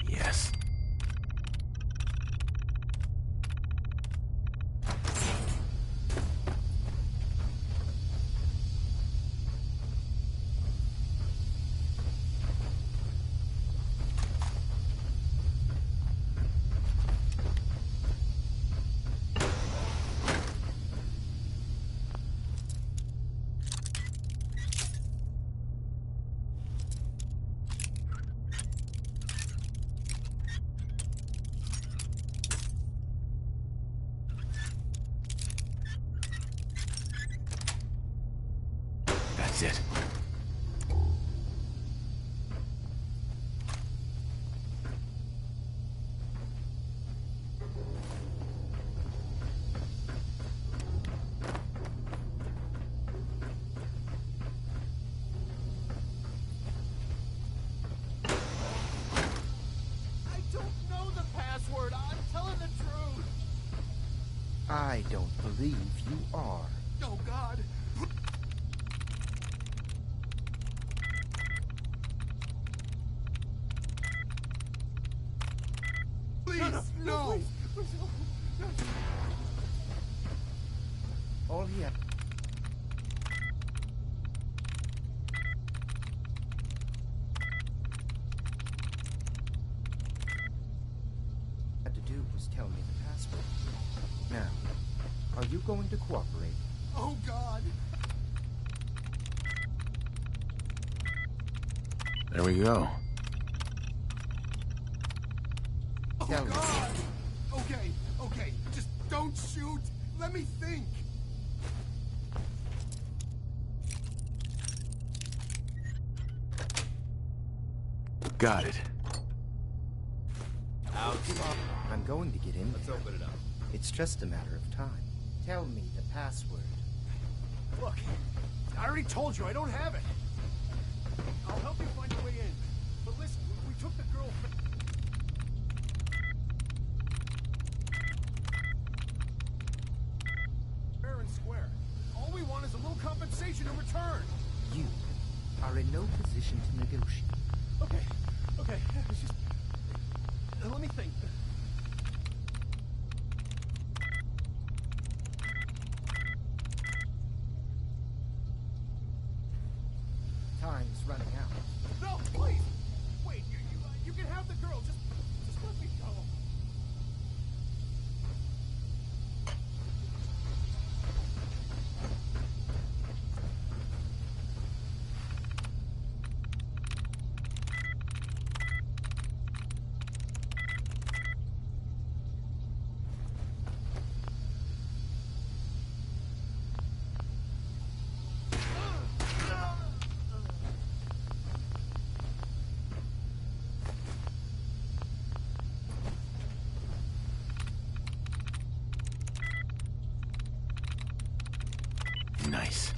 Yes. That's it. I don't know the password. I'm telling the truth. I don't believe you are. Oh, God. Please, no. All he had to do was tell me the password. Now, are you going to cooperate? Oh, God. There we go. Tell me. God. Okay. Just don't shoot. Let me think. Got it. I'm going to get in. Let's open it up. It's just a matter of time. Tell me the password. Look, I already told you I don't have it. I'll help you find your way in. But listen, we took the girl. want is a little compensation in return. You are in no position to negotiate. Okay, it's just... let me think. Time's running out. No, please! Wait, you can have the girl, just let me go. Nice.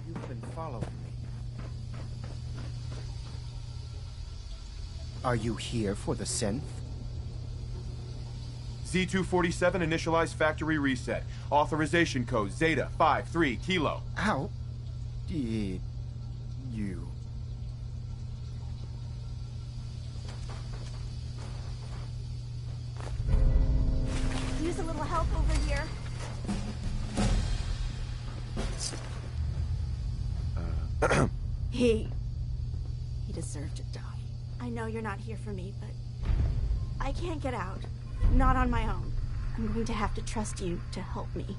You've been following me. Are you here for the synth? Z247 initialize factory reset. Authorization code Zeta 53 Kilo. How did you? Use a little help over here. He deserved to die. I know you're not here for me, but I can't get out. Not on my own. I'm going to have to trust you to help me.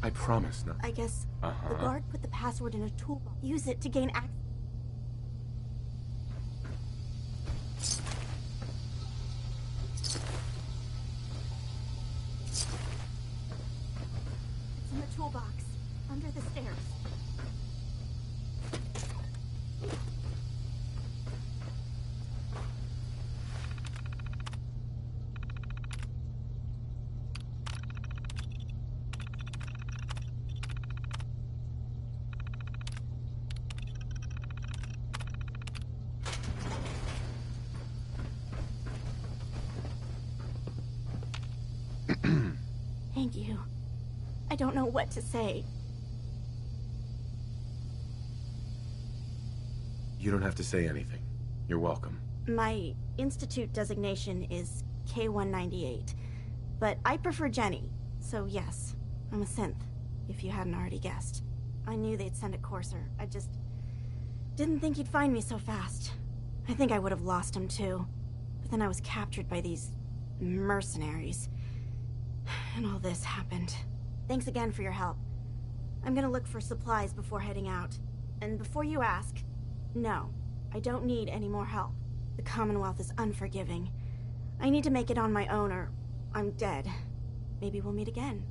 I promise not. I guess the guard put the password in a toolbox. Use it to gain access. It's in the toolbox, under the stairs. Thank you. I don't know what to say. You don't have to say anything. You're welcome. My institute designation is K-198, but I prefer Jenny, so yes, I'm a synth, if you hadn't already guessed. I knew they'd send a courser. I just didn't think he'd find me so fast. I think I would have lost him too, but then I was captured by these mercenaries. And all this happened. Thanks again for your help. I'm gonna look for supplies before heading out. And before you ask, no, I don't need any more help. The Commonwealth is unforgiving. I need to make it on my own or I'm dead. Maybe we'll meet again,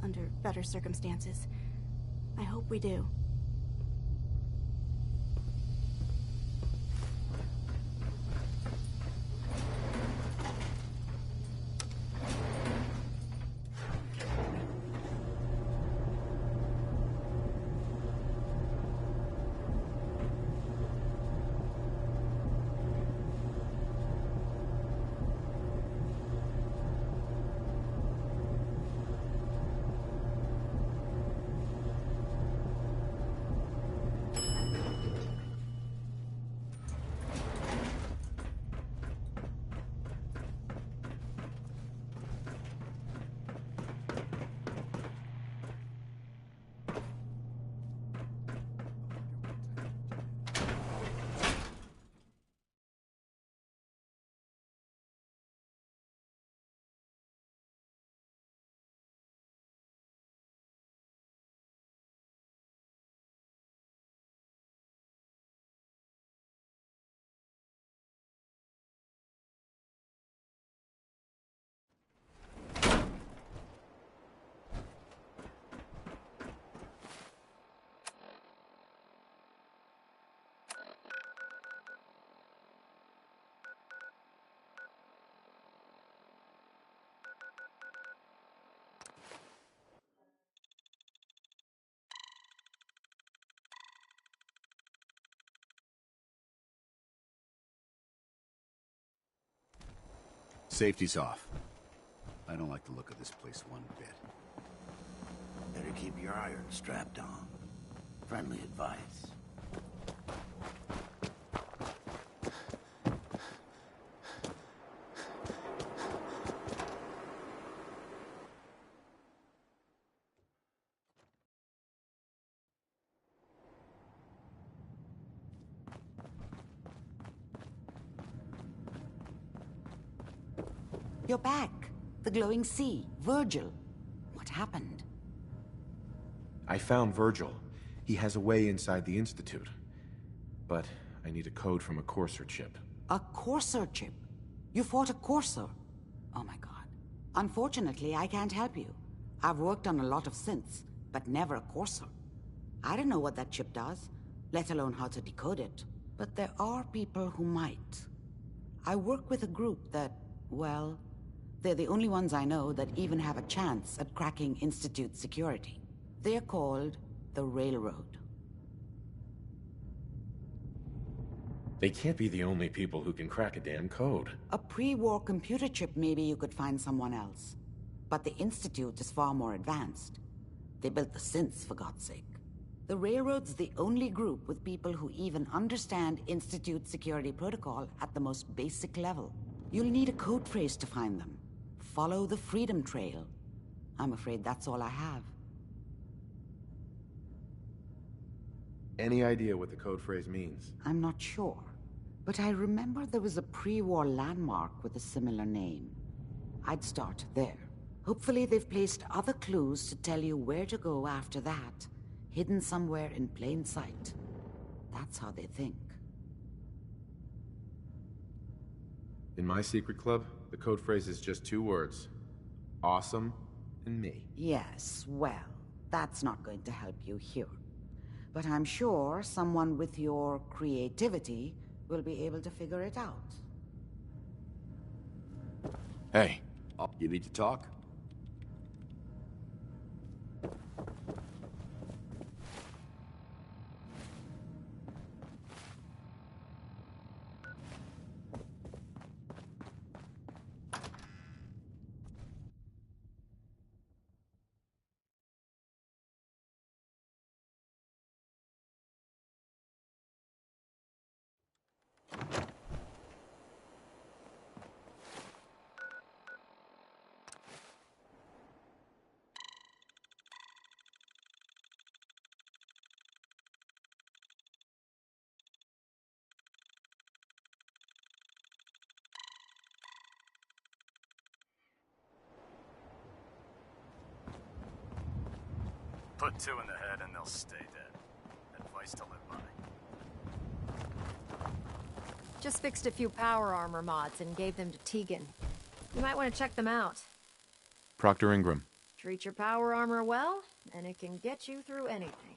under better circumstances. I hope we do. Safety's off. I don't like the look of this place one bit. Better keep your iron strapped on. Friendly advice. You're back. The glowing sea. Virgil. What happened? I found Virgil. He has a way inside the Institute. But I need a code from a Courser chip. A Courser chip? You fought a Courser? Oh my god. Unfortunately, I can't help you. I've worked on a lot of synths, but never a Courser. I don't know what that chip does, let alone how to decode it. But there are people who might. I work with a group that, well, they're the only ones I know that even have a chance at cracking Institute security. They're called the Railroad. They can't be the only people who can crack a damn code. A pre-war computer chip, maybe you could find someone else. But the Institute is far more advanced. They built the synths, for God's sake. The Railroad's the only group with people who even understand Institute security protocol at the most basic level. You'll need a code phrase to find them. Follow the Freedom Trail. I'm afraid that's all I have. Any idea what the code phrase means? I'm not sure, but I remember there was a pre-war landmark with a similar name. I'd start there. Hopefully they've placed other clues to tell you where to go after that, hidden somewhere in plain sight. That's how they think. In my secret club, the code phrase is just 2 words. Awesome and me. Yes, well, that's not going to help you here. But I'm sure someone with your creativity will be able to figure it out. Hey, you need to talk? Put 2 in the head and they'll stay dead. Advice to live by. Just fixed a few power armor mods and gave them to Tegan. You might want to check them out. Proctor Ingram. Treat your power armor well, and it can get you through anything.